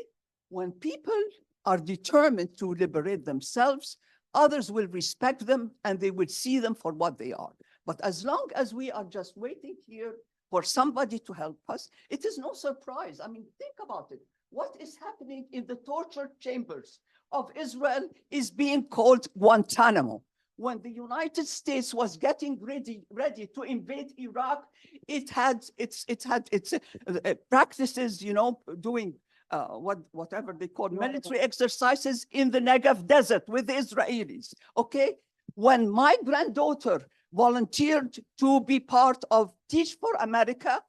[SPEAKER 4] when people are determined to liberate themselves, others will respect them and they will see them for what they are. But as long as we are just waiting here for somebody to help us, it is no surprise. I mean, think about it. What is happening in the torture chambers of Israel is being called Guantanamo. When the United States was getting ready to invade Iraq, it had its practices, doing whatever they call military exercises in the Negev desert with the Israelis, okay? When my granddaughter volunteered to be part of Teach for America,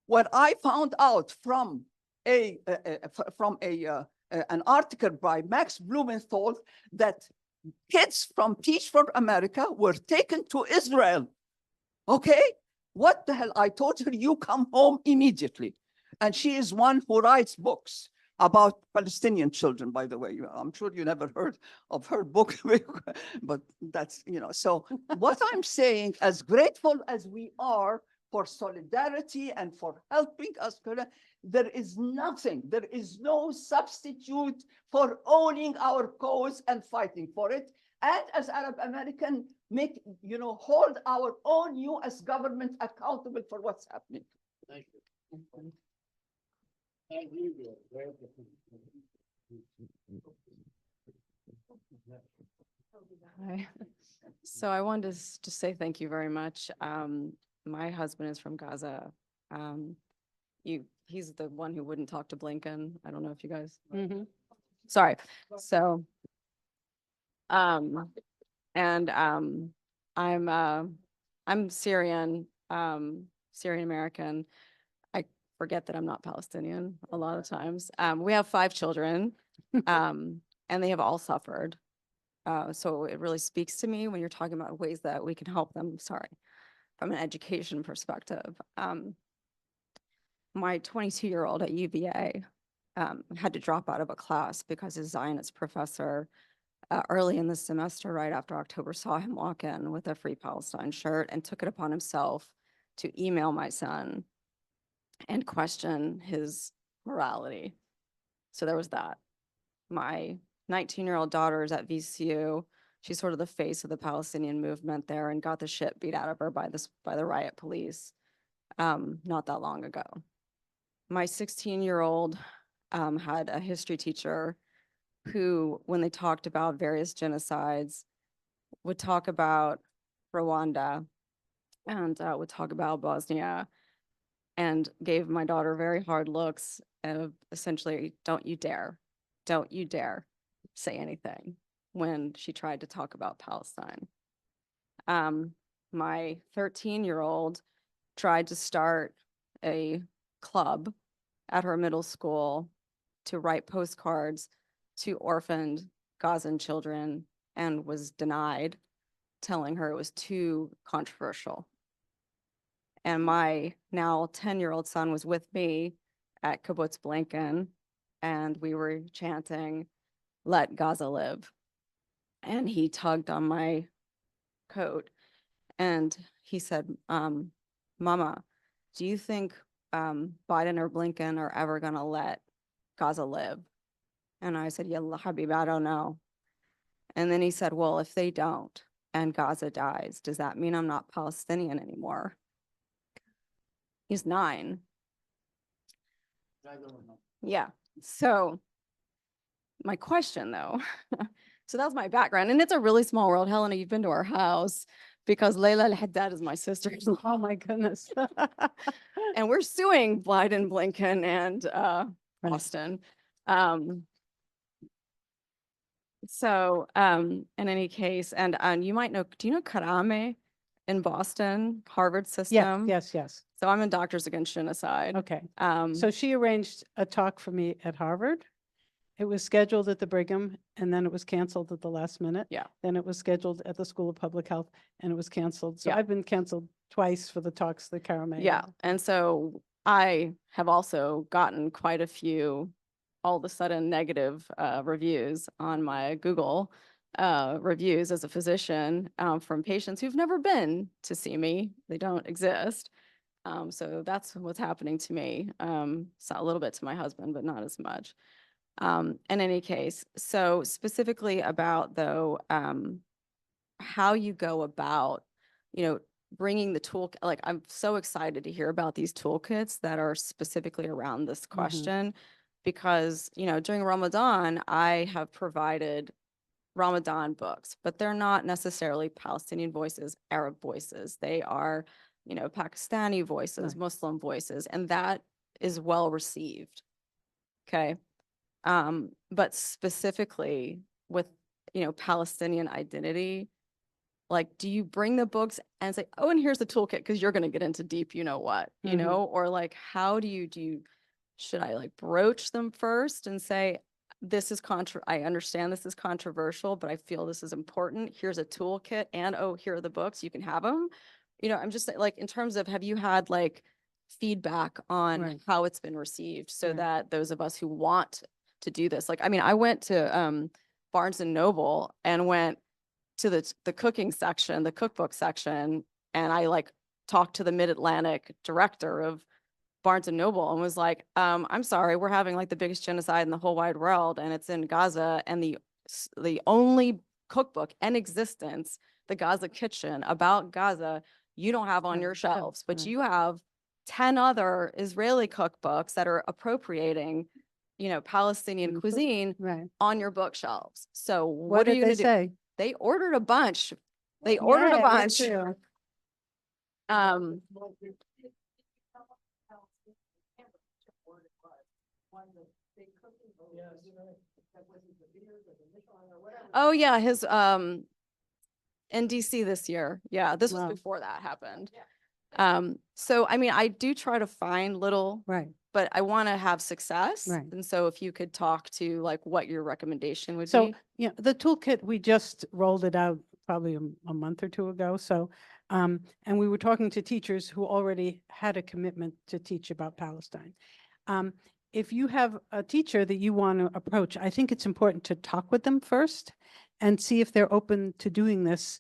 [SPEAKER 4] what I found out from an article by Max Blumenthal that kids from Teach for America were taken to Israel, okay? What the hell? I told her, you come home immediately. And she is one who writes books about Palestinian children, by the way. I'm sure you never heard of her book, but that's, so what I'm saying, as grateful as we are for solidarity and for helping us, there is no substitute for owning our cause and fighting for it. And as Arab American, hold our own US government accountable for what's happening.
[SPEAKER 2] Thank you. I agree with you.
[SPEAKER 6] Hi. So I wanted to just say thank you very much. My husband is from Gaza. He's the one who wouldn't talk to Blinken. I don't know if you guys. Sorry. So, I'm Syrian, Syrian American. I forget that I'm not Palestinian a lot of times. We have 5 children. and they have all suffered. So it really speaks to me when you're talking about ways that we can help them, sorry, from an education perspective. My 22-year-old at UVA had to drop out of a class because his Zionist professor early in the semester, right after October, saw him walk in with a Free Palestine shirt and took it upon himself to email my son and question his morality. So there was that. My 19-year-old daughter is at VCU. She's sort of the face of the Palestinian movement there and got the shit beat out of her by the riot police not that long ago. My 16-year-old had a history teacher who, when they talked about various genocides, would talk about Rwanda and would talk about Bosnia, and gave my daughter very hard looks of essentially, don't you dare say anything when she tried to talk about Palestine. My 13-year-old tried to start a club at her middle school to write postcards to orphaned Gazan children and was denied, telling her it was too controversial. And my now 10-year-old son was with me at Kibbutz Blanken, and we were chanting, "Let Gaza live." And he tugged on my coat and he said, Mama, do you think Biden or Blinken are ever going to let Gaza live? And I said, Yallah Habib, I don't know. And then he said, well, if they don't and Gaza dies, does that mean I'm not Palestinian anymore? He's 9. Yeah. So my question though, so that was my background, and it's a really small world. Helena, you've been to our house because Layla Al-Haddad is my sister.
[SPEAKER 3] Oh, my goodness.
[SPEAKER 6] And we're suing Biden, Blinken, and Austin. In any case, and you might know, do you know Karame in Boston, Harvard system?
[SPEAKER 3] Yes.
[SPEAKER 6] So I'm in Doctors Against Genocide.
[SPEAKER 3] Okay. So she arranged a talk for me at Harvard. It was scheduled at the Brigham, and then it was canceled at the last minute.
[SPEAKER 6] Yeah.
[SPEAKER 3] Then it was scheduled at the School of Public Health, and it was canceled. So
[SPEAKER 6] Yeah.
[SPEAKER 3] I've been canceled twice for the talks that Kara made.
[SPEAKER 6] Yeah. And so I have also gotten quite a few all of a sudden negative reviews on my Google reviews as a physician from patients who've never been to see me. They don't exist. So that's what's happening to me. So a little bit to my husband, but not as much. In any case, so specifically about though, how you go about, bringing the tool, like I'm so excited to hear about these toolkits that are specifically around this question, because, during Ramadan, I have provided Ramadan books, but they're not necessarily Palestinian voices, Arab voices. They are, Pakistani voices,
[SPEAKER 3] Right.
[SPEAKER 6] Muslim voices, and that is well received. Okay. But specifically with, Palestinian identity, like, do you bring the books and say, oh, and here's the toolkit because you're going to get into deep, what, or like, how do you, should I like broach them first and say, this is I understand this is controversial, but I feel this is important. Here's a toolkit and, oh, here are the books, you can have them. I'm just like, in terms of, have you had like feedback on
[SPEAKER 3] Right.
[SPEAKER 6] how it's been received so
[SPEAKER 3] Right.
[SPEAKER 6] that those of us who want to do this, like, I mean, I went to Barnes and Noble and went to the cooking section, the cookbook section, and I like talked to the Mid-Atlantic director of Barnes and Noble and was like, I'm sorry, we're having like the biggest genocide in the whole wide world, and it's in Gaza, and the only cookbook in existence, the Gaza Kitchen, about Gaza, you don't have on
[SPEAKER 3] Right.
[SPEAKER 6] your shelves, but
[SPEAKER 3] Right.
[SPEAKER 6] you have 10 other Israeli cookbooks that are appropriating, Palestinian cuisine
[SPEAKER 3] Right.
[SPEAKER 6] on your bookshelves. So
[SPEAKER 3] What
[SPEAKER 6] are
[SPEAKER 3] did
[SPEAKER 6] you
[SPEAKER 3] they
[SPEAKER 6] going to do?
[SPEAKER 3] say?
[SPEAKER 6] They ordered a bunch. They ordered a
[SPEAKER 3] Yay, me
[SPEAKER 6] bunch.
[SPEAKER 3] too.
[SPEAKER 6] Oh yeah, his in DC this year. Yeah, this was
[SPEAKER 3] Wow.
[SPEAKER 6] before that happened. So I mean, I do try to find little
[SPEAKER 3] Right.
[SPEAKER 6] but I want to have success.
[SPEAKER 3] Right.
[SPEAKER 6] And so if you could talk to like what your recommendation would
[SPEAKER 3] So,
[SPEAKER 6] be.
[SPEAKER 3] yeah, the toolkit, we just rolled it out probably a month or two ago. So, and we were talking to teachers who already had a commitment to teach about Palestine. If you have a teacher that you want to approach, I think it's important to talk with them first and see if they're open to doing this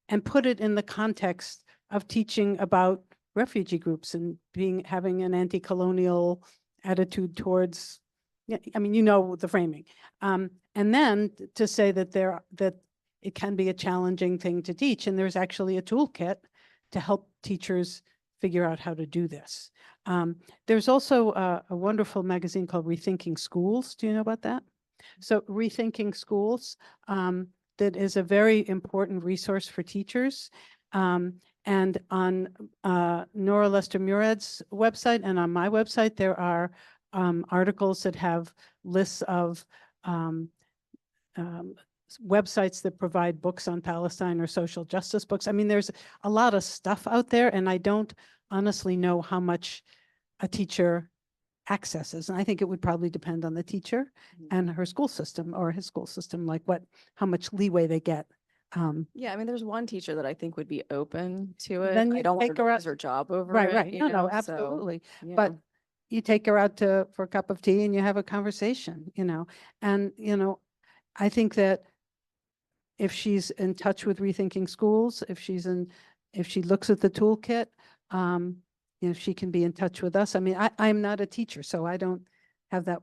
[SPEAKER 3] and put it in the context of teaching about refugee groups and having an anti-colonial attitude towards, yeah, I mean, you know, the framing. And then to say that that it can be a challenging thing to teach, and there's actually a toolkit to help teachers figure out how to do this. There's also a wonderful magazine called Rethinking Schools. Do you know about that? So Rethinking Schools, that is a very important resource for teachers. And on Nora Lester Murad's website and on my website, there are articles that have lists of websites that provide books on Palestine or social justice books. I mean, there's a lot of stuff out there, and I don't honestly know how much a teacher accesses. And I think it would probably depend on the teacher and her school system or his school system, like how much leeway they get.
[SPEAKER 6] Yeah, I mean, there's one teacher that I think would be open to it.
[SPEAKER 3] Then
[SPEAKER 6] I
[SPEAKER 3] you
[SPEAKER 6] don't want
[SPEAKER 3] take
[SPEAKER 6] her
[SPEAKER 3] her
[SPEAKER 6] to
[SPEAKER 3] out-
[SPEAKER 6] lose her job over
[SPEAKER 3] Right,
[SPEAKER 6] it.
[SPEAKER 3] right.
[SPEAKER 6] you
[SPEAKER 3] No,
[SPEAKER 6] know,
[SPEAKER 3] no,
[SPEAKER 6] so,
[SPEAKER 3] absolutely.
[SPEAKER 6] yeah.
[SPEAKER 3] But you take her out for a cup of tea and you have a conversation, and, I think that if she's in touch with Rethinking Schools, if she looks at the toolkit, she can be in touch with us. I mean, I'm not a teacher, so I don't have that,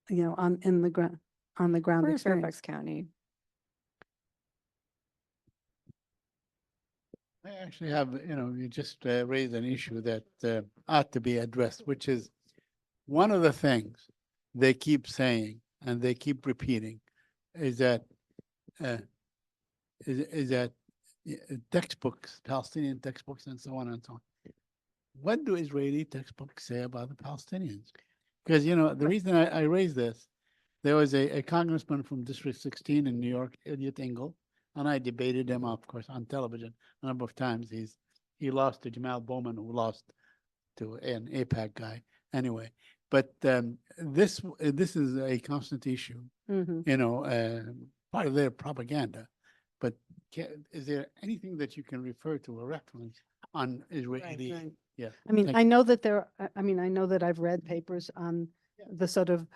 [SPEAKER 3] on the ground
[SPEAKER 6] We're in
[SPEAKER 3] experience.
[SPEAKER 6] Fairfax County.
[SPEAKER 2] I actually have, you just raised an issue that ought to be addressed, which is one of the things they keep saying and they keep repeating is that uh, textbooks, Palestinian textbooks, and so on and so on. What do Israeli textbooks say about the Palestinians? Because the reason I raise this, there was a congressman from District 16 in New York, Elliot Engel, and I debated him, of course, on television a number of times. He lost to Jamal Bowman, who lost to an APAC guy. Anyway, but this is a constant issue. Part of their propaganda. But is there anything that you can refer to, a reference on Israeli?
[SPEAKER 3] Right.
[SPEAKER 2] Yeah.
[SPEAKER 3] I mean,
[SPEAKER 2] Thank
[SPEAKER 3] I
[SPEAKER 2] you.
[SPEAKER 3] know that I know that I've read papers on the sort of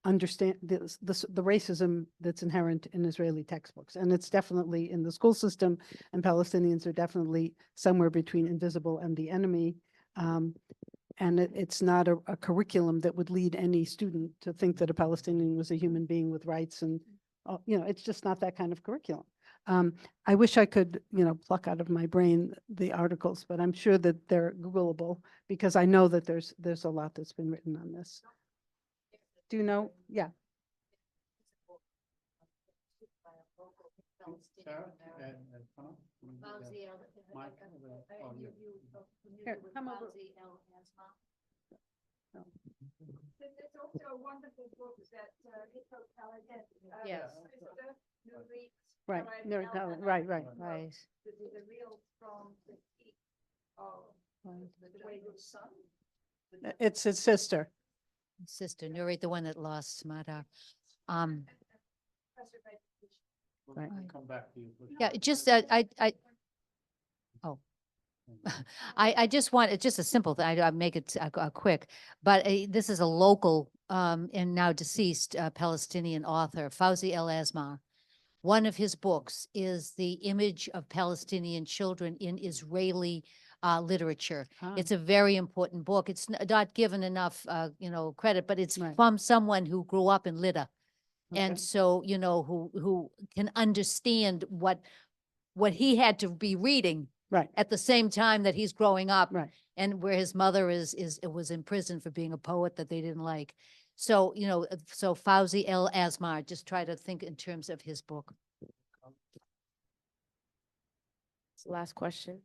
[SPEAKER 3] understand the racism that's inherent in Israeli textbooks. And it's definitely in the school system, and Palestinians are definitely somewhere between invisible and the enemy. And it's not a curriculum that would lead any student to think that a Palestinian was a human being with rights. And, it's just not that kind of curriculum. I wish I could, pluck out of my brain the articles, but I'm sure that they're Googleable because I know that there's a lot that's been written on this. Do you know? Yeah. Here, come over.
[SPEAKER 7] There's also a wonderful book that Nico Callahan.
[SPEAKER 5] Yes.
[SPEAKER 3] Right, no, no, right.
[SPEAKER 5] Right.
[SPEAKER 7] This is a real strong critique of the way your son.
[SPEAKER 3] It's his sister.
[SPEAKER 5] Sister, narrate the one that lost Madar.
[SPEAKER 3] Right.
[SPEAKER 2] Come back to you.
[SPEAKER 5] Yeah, just, oh. I just want, it's just a simple thing. I make it quick, but this is a local and now deceased Palestinian author, Fawzi El-Asmar. One of his books is the image of Palestinian children in Israeli literature. It's a very important book. It's not given enough, credit, but it's
[SPEAKER 3] Right.
[SPEAKER 5] from someone who grew up in Lydda.
[SPEAKER 3] Okay.
[SPEAKER 5] And so, who can understand what he had to be reading
[SPEAKER 3] Right,
[SPEAKER 5] at the same time that he's growing up,
[SPEAKER 3] right.
[SPEAKER 5] and where his mother was in prison for being a poet that they didn't like. So, so Fawzi El-Asmar, just try to think in terms of his book.
[SPEAKER 8] Last question.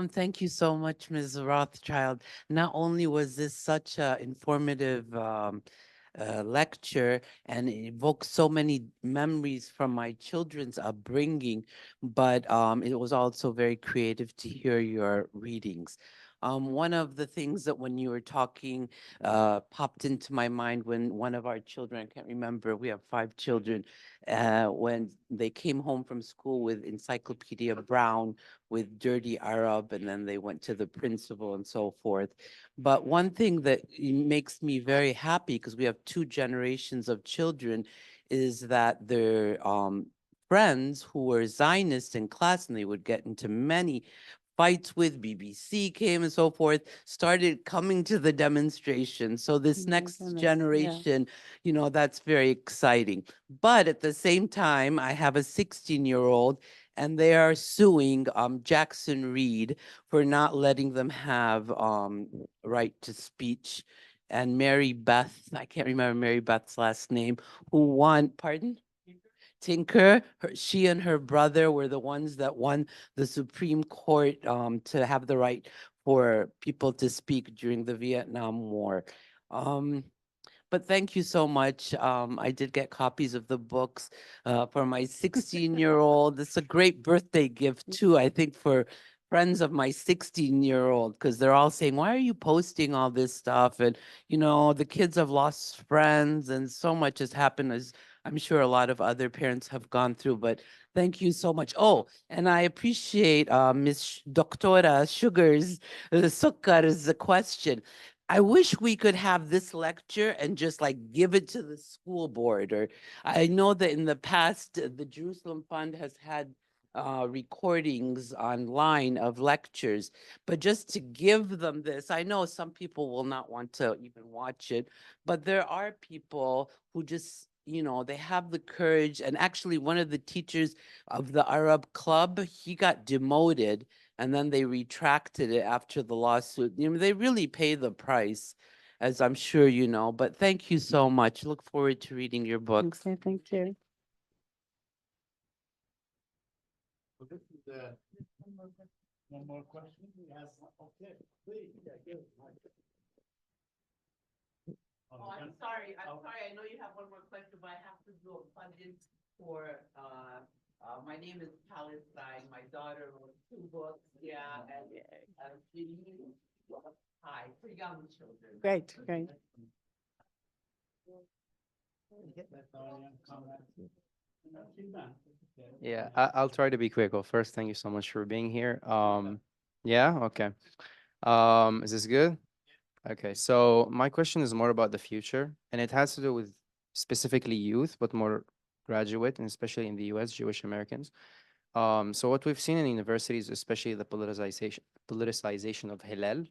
[SPEAKER 8] Thank you so much, Ms. Rothchild. Not only was this such a informative lecture and it evoked so many memories from my children's upbringing, but it was also very creative to hear your readings. One of the things that when you were talking popped into my mind when one of our children, I can't remember, we have 5 children, when they came home from school with Encyclopedia Brown with dirty Arab, and then they went to the principal and so forth. But one thing that makes me very happy, because we have 2 generations of children, is that their friends who were Zionists in class, and they would get into many fights with, BBC came and so forth, started coming to the demonstration. So this
[SPEAKER 3] My
[SPEAKER 8] next
[SPEAKER 3] goodness, yeah.
[SPEAKER 8] generation, you know, that's very exciting. But at the same time, I have a 16-year-old, and they are suing Jackson Reed for not letting them have right to speech. And Mary Beth, I can't remember Mary Beth's last name, who won, pardon? Tinker, she and her brother were the ones that won the Supreme Court to have the right for people to speak during the Vietnam War. But thank you so much. I did get copies of the books for my 16-year-old. It's a great birthday gift too, I think, for friends of my 16-year-old, because they're all saying, why are you posting all this stuff? And, you know, the kids have lost friends and so much has happened, as I'm sure a lot of other parents have gone through, but thank you so much. Oh, and I appreciate Miss Doctora Sugar's, Sukkar's question. I wish we could have this lecture and just like give it to the school board. Or I know that in the past, the Jerusalem Fund has had recordings online of lectures, but just to give them this, I know some people will not want to even watch it, but there are people who just, you know, they have the courage. And actually one of the teachers of the Arab Club, he got demoted, and then they retracted it after the lawsuit. You know, they really pay the price, as I'm sure you know. But thank you so much. Look forward to reading your books.
[SPEAKER 3] Okay, thank you.
[SPEAKER 2] So this is one more question. Yes, okay, please, yeah, good.
[SPEAKER 8] Oh, I'm sorry. I know you have one more question, but I have to do a funding for, my name is Palestine. My daughter wrote 2 books, yeah, and she hi, for young children.
[SPEAKER 3] Great, great.
[SPEAKER 9] Yeah, I'll try to be quick. Well, first, thank you so much for being here. Yeah, okay. Is this good? Okay, so my question is more about the future, and it has to do with specifically youth, but more graduate, and especially in the US, Jewish Americans. So what we've seen in universities, especially the politicization of Hillel,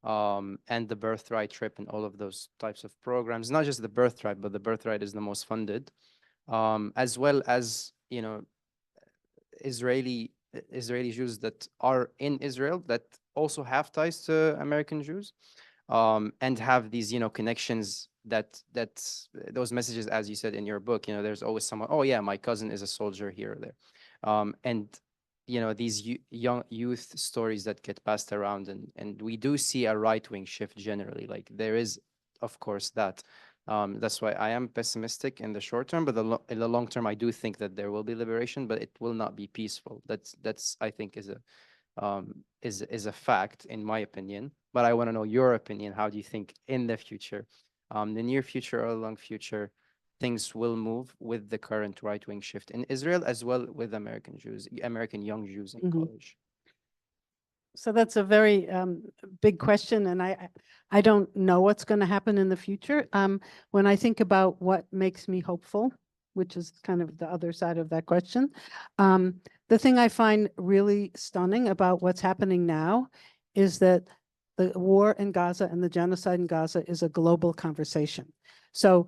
[SPEAKER 9] and the birthright trip and all of those types of programs, not just the birthright, but the birthright is the most funded, as well as, you know, Israeli Jews that are in Israel that also have ties to American Jews, and have these, you know, connections that those messages, as you said in your book, you know, there's always someone, oh yeah, my cousin is a soldier here or there, and you know, these young youth stories that get passed around, and we do see a right-wing shift generally. Like there is, of course, that. That's why I am pessimistic in the short term, but in the long term, I do think that there will be liberation, but it will not be peaceful. That's I think is a fact in my opinion. But I want to know your opinion. How do you think in the future, the near future or long future, things will move with the current right-wing shift in Israel as well with American Jews, American young Jews in college?
[SPEAKER 3] So that's a very big question, and I don't know what's going to happen in the future. When I think about what makes me hopeful, which is kind of the other side of that question, the thing I find really stunning about what's happening now is that the war in Gaza and the genocide in Gaza is a global conversation. So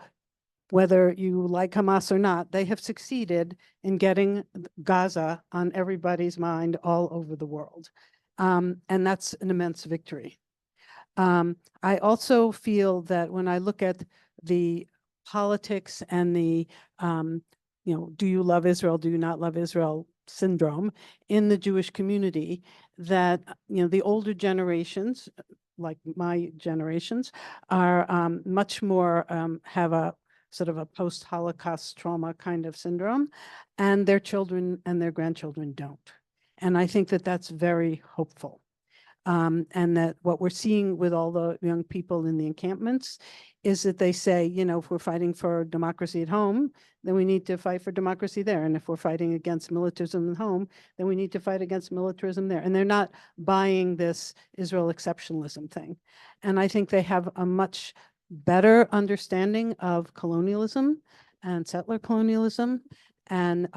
[SPEAKER 3] whether you like Hamas or not, they have succeeded in getting Gaza on everybody's mind all over the world. And that's an immense victory. I also feel that when I look at the politics and the, you know, do you love Israel, do you not love Israel syndrome in the Jewish community, that, you know, the older generations, like my generations, are much more, have a sort of a post-Holocaust trauma kind of syndrome, and their children and their grandchildren don't. And I think that that's very hopeful. And that what we're seeing with all the young people in the encampments is that they say, you know, if we're fighting for democracy at home, then we need to fight for democracy there. And if we're fighting against militarism at home, then we need to fight against militarism there. And they're not buying this Israel exceptionalism thing. And I think they have a much better understanding of colonialism and settler colonialism and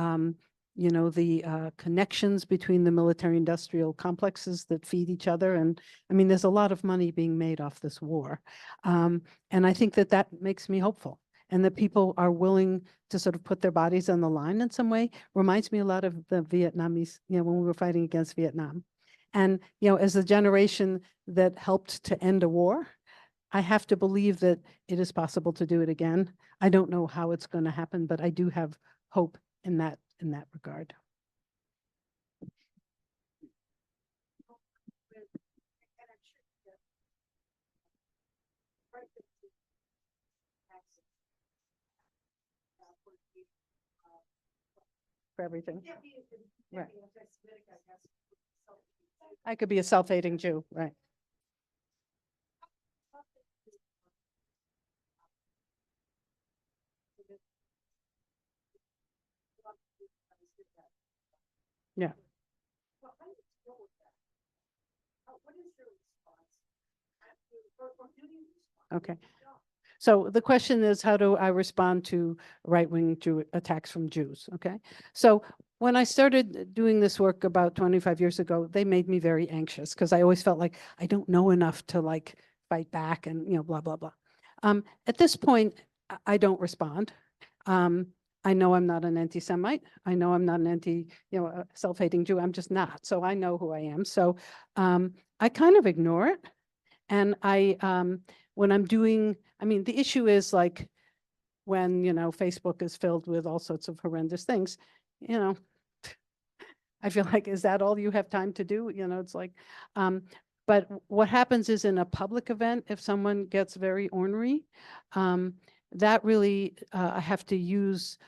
[SPEAKER 3] you know, the connections between the military industrial complexes that feed each other. And I mean, there's a lot of money being made off this war. And I think that that makes me hopeful, and that people are willing to sort of put their bodies on the line in some way. Reminds me a lot of the Vietnamese, you know, when we were fighting against Vietnam. And, you know, as the generation that helped to end a war, I have to believe that it is possible to do it again. I don't know how it's going to happen, but I do have hope in that regard. For everything. Right. I could be a self-hating Jew, right? Yeah. Okay. So the question is, how do I respond to right-wing Jew attacks from Jews? Okay. So when I started doing this work about 25 years ago, they made me very anxious because I always felt like I don't know enough to like fight back and, you know, blah, blah, blah. At this point, I don't respond. I know I'm not an anti-Semite. I know I'm not an a self-hating Jew. I'm just not. So I know who I am. So I kind of ignore it. And when I'm doing, I mean, the issue is like when, you know, Facebook is filled with all sorts of horrendous things, you know, I feel like, is that all you have time to do? You know, it's like, but what happens is in a public event, if someone gets very ornery, that really, I have to use,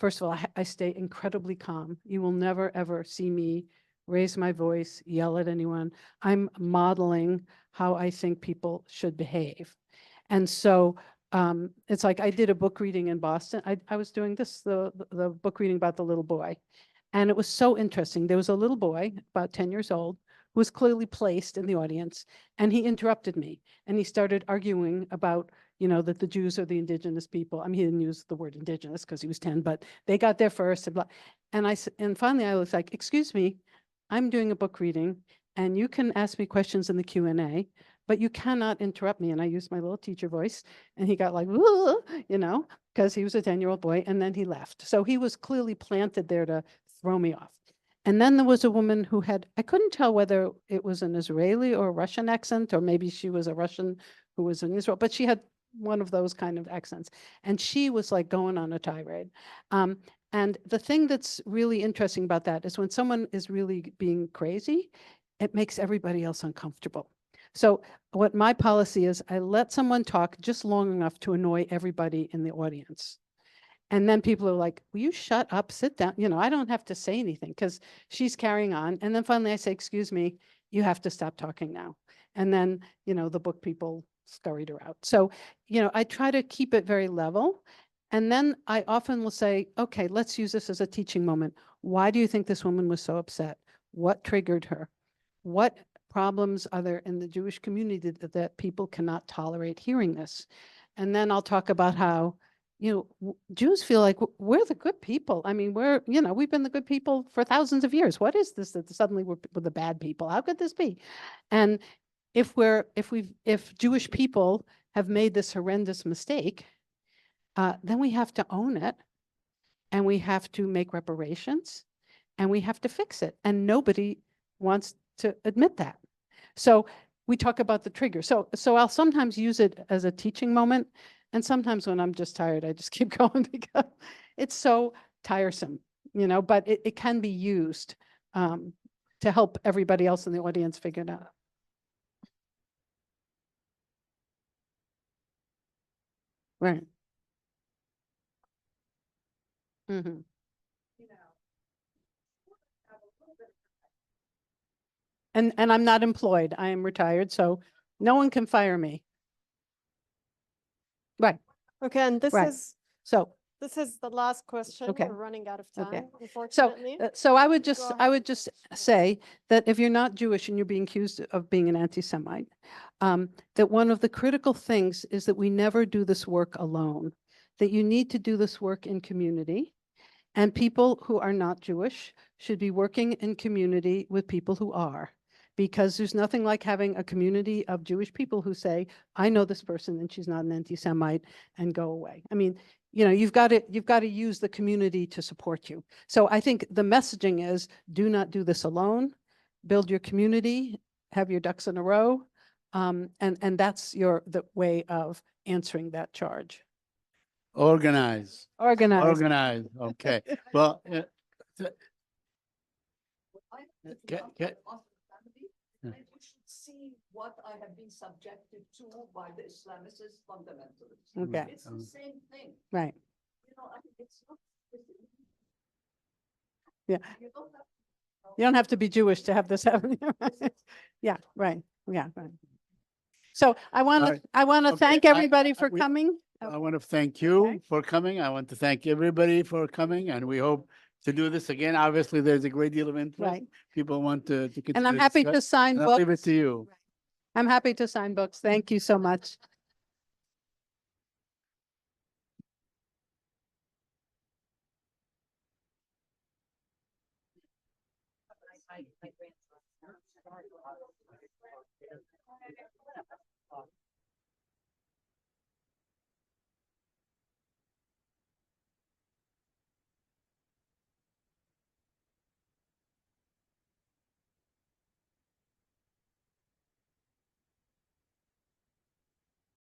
[SPEAKER 3] first of all, I stay incredibly calm. You will never, ever see me raise my voice, yell at anyone. I'm modeling how I think people should behave. And so it's like I did a book reading in Boston. I was doing this, the book reading about the little boy. And it was so interesting. There was a little boy, about 10 years old, who was clearly placed in the audience. And he interrupted me. And he started arguing about, you know, that the Jews are the indigenous people. I mean, he didn't use the word indigenous because he was 10, but they got there first. And, blah. And finally, I was like, excuse me, I'm doing a book reading, and you can ask me questions in the Q&A, but you cannot interrupt me. And I used my little teacher voice, and he got like, you know, because he was a 10-year-old boy, and then he left. So he was clearly planted there to throw me off. And then there was a woman who had, I couldn't tell whether it was an Israeli or a Russian accent, or maybe she was a Russian who was in Israel, but she had one of those kind of accents. And she was like going on a tirade. And the thing that's really interesting about that is when someone is really being crazy, it makes everybody else uncomfortable. So what my policy is, I let someone talk just long enough to annoy everybody in the audience. And then people are like, will you shut up, sit down? You know, I don't have to say anything because she's carrying on. And then finally I say, excuse me, you have to stop talking now. And then, you know, the book people scurried her out. So, you know, I try to keep it very level. And then I often will say, okay, let's use this as a teaching moment. Why do you think this woman was so upset? What triggered her? What problems are there in the Jewish community that people cannot tolerate hearing this? And then I'll talk about how, you know, Jews feel like we're the good people. I mean, you know, we've been the good people for thousands of years. What is this that suddenly we're the bad people? How could this be? And if Jewish people have made this horrendous mistake, then we have to own it, and we have to make reparations, and we have to fix it. And nobody wants to admit that. So we talk about the trigger. So I'll sometimes use it as a teaching moment. And sometimes when I'm just tired, I just keep going because it's so tiresome, you know, but it can be used to help everybody else in the audience figure it out. Right. Mm-hmm. And I'm not employed. I am retired, so no one can fire me. Right,
[SPEAKER 1] Okay, and
[SPEAKER 3] Right. so,
[SPEAKER 1] this is the last question.
[SPEAKER 3] Okay.
[SPEAKER 1] We're running out of
[SPEAKER 3] Okay.
[SPEAKER 1] time, unfortunately.
[SPEAKER 3] so I would
[SPEAKER 1] Go
[SPEAKER 3] just,
[SPEAKER 1] ahead.
[SPEAKER 3] say that if you're not Jewish and you're being accused of being an anti-Semite, that one of the critical things is that we never do this work alone, that you need to do this work in community. And people who are not Jewish should be working in community with people who are, because there's nothing like having a community of Jewish people who say, I know this person and she's not an anti-Semite, and go away. I mean, you know, you've got to use the community to support you. So I think the messaging is, do not do this alone, build your community, have your ducks in a row. And that's the way of answering that charge.
[SPEAKER 2] Organize,
[SPEAKER 3] Organize.
[SPEAKER 2] organize, okay. Well, th-
[SPEAKER 4] I have to
[SPEAKER 2] Get-
[SPEAKER 4] come
[SPEAKER 2] get-
[SPEAKER 4] from Muslim family,
[SPEAKER 2] Yeah.
[SPEAKER 4] and you should see what I have been subjected to by the Islamist fundamentalists.
[SPEAKER 3] Okay,
[SPEAKER 4] It's the same thing,
[SPEAKER 3] right.
[SPEAKER 4] you know, I mean, it's not.
[SPEAKER 3] Yeah.
[SPEAKER 4] You don't have
[SPEAKER 3] You don't have to be Jewish to have this happen. Yeah, right. Yeah, right. So I want
[SPEAKER 2] All
[SPEAKER 3] to,
[SPEAKER 2] right. Okay,
[SPEAKER 3] thank everybody for
[SPEAKER 2] we-
[SPEAKER 3] coming.
[SPEAKER 2] I want to thank you
[SPEAKER 3] Okay.
[SPEAKER 2] for coming. I want to thank everybody for coming, and we hope to do this again. Obviously, there's a great deal of interest.
[SPEAKER 3] Right.
[SPEAKER 2] People want to continue.
[SPEAKER 3] And I'm happy to
[SPEAKER 2] discuss,
[SPEAKER 3] sign
[SPEAKER 2] and I'll leave it
[SPEAKER 3] books.
[SPEAKER 2] to you.
[SPEAKER 3] I'm happy to sign books. Thank you so much.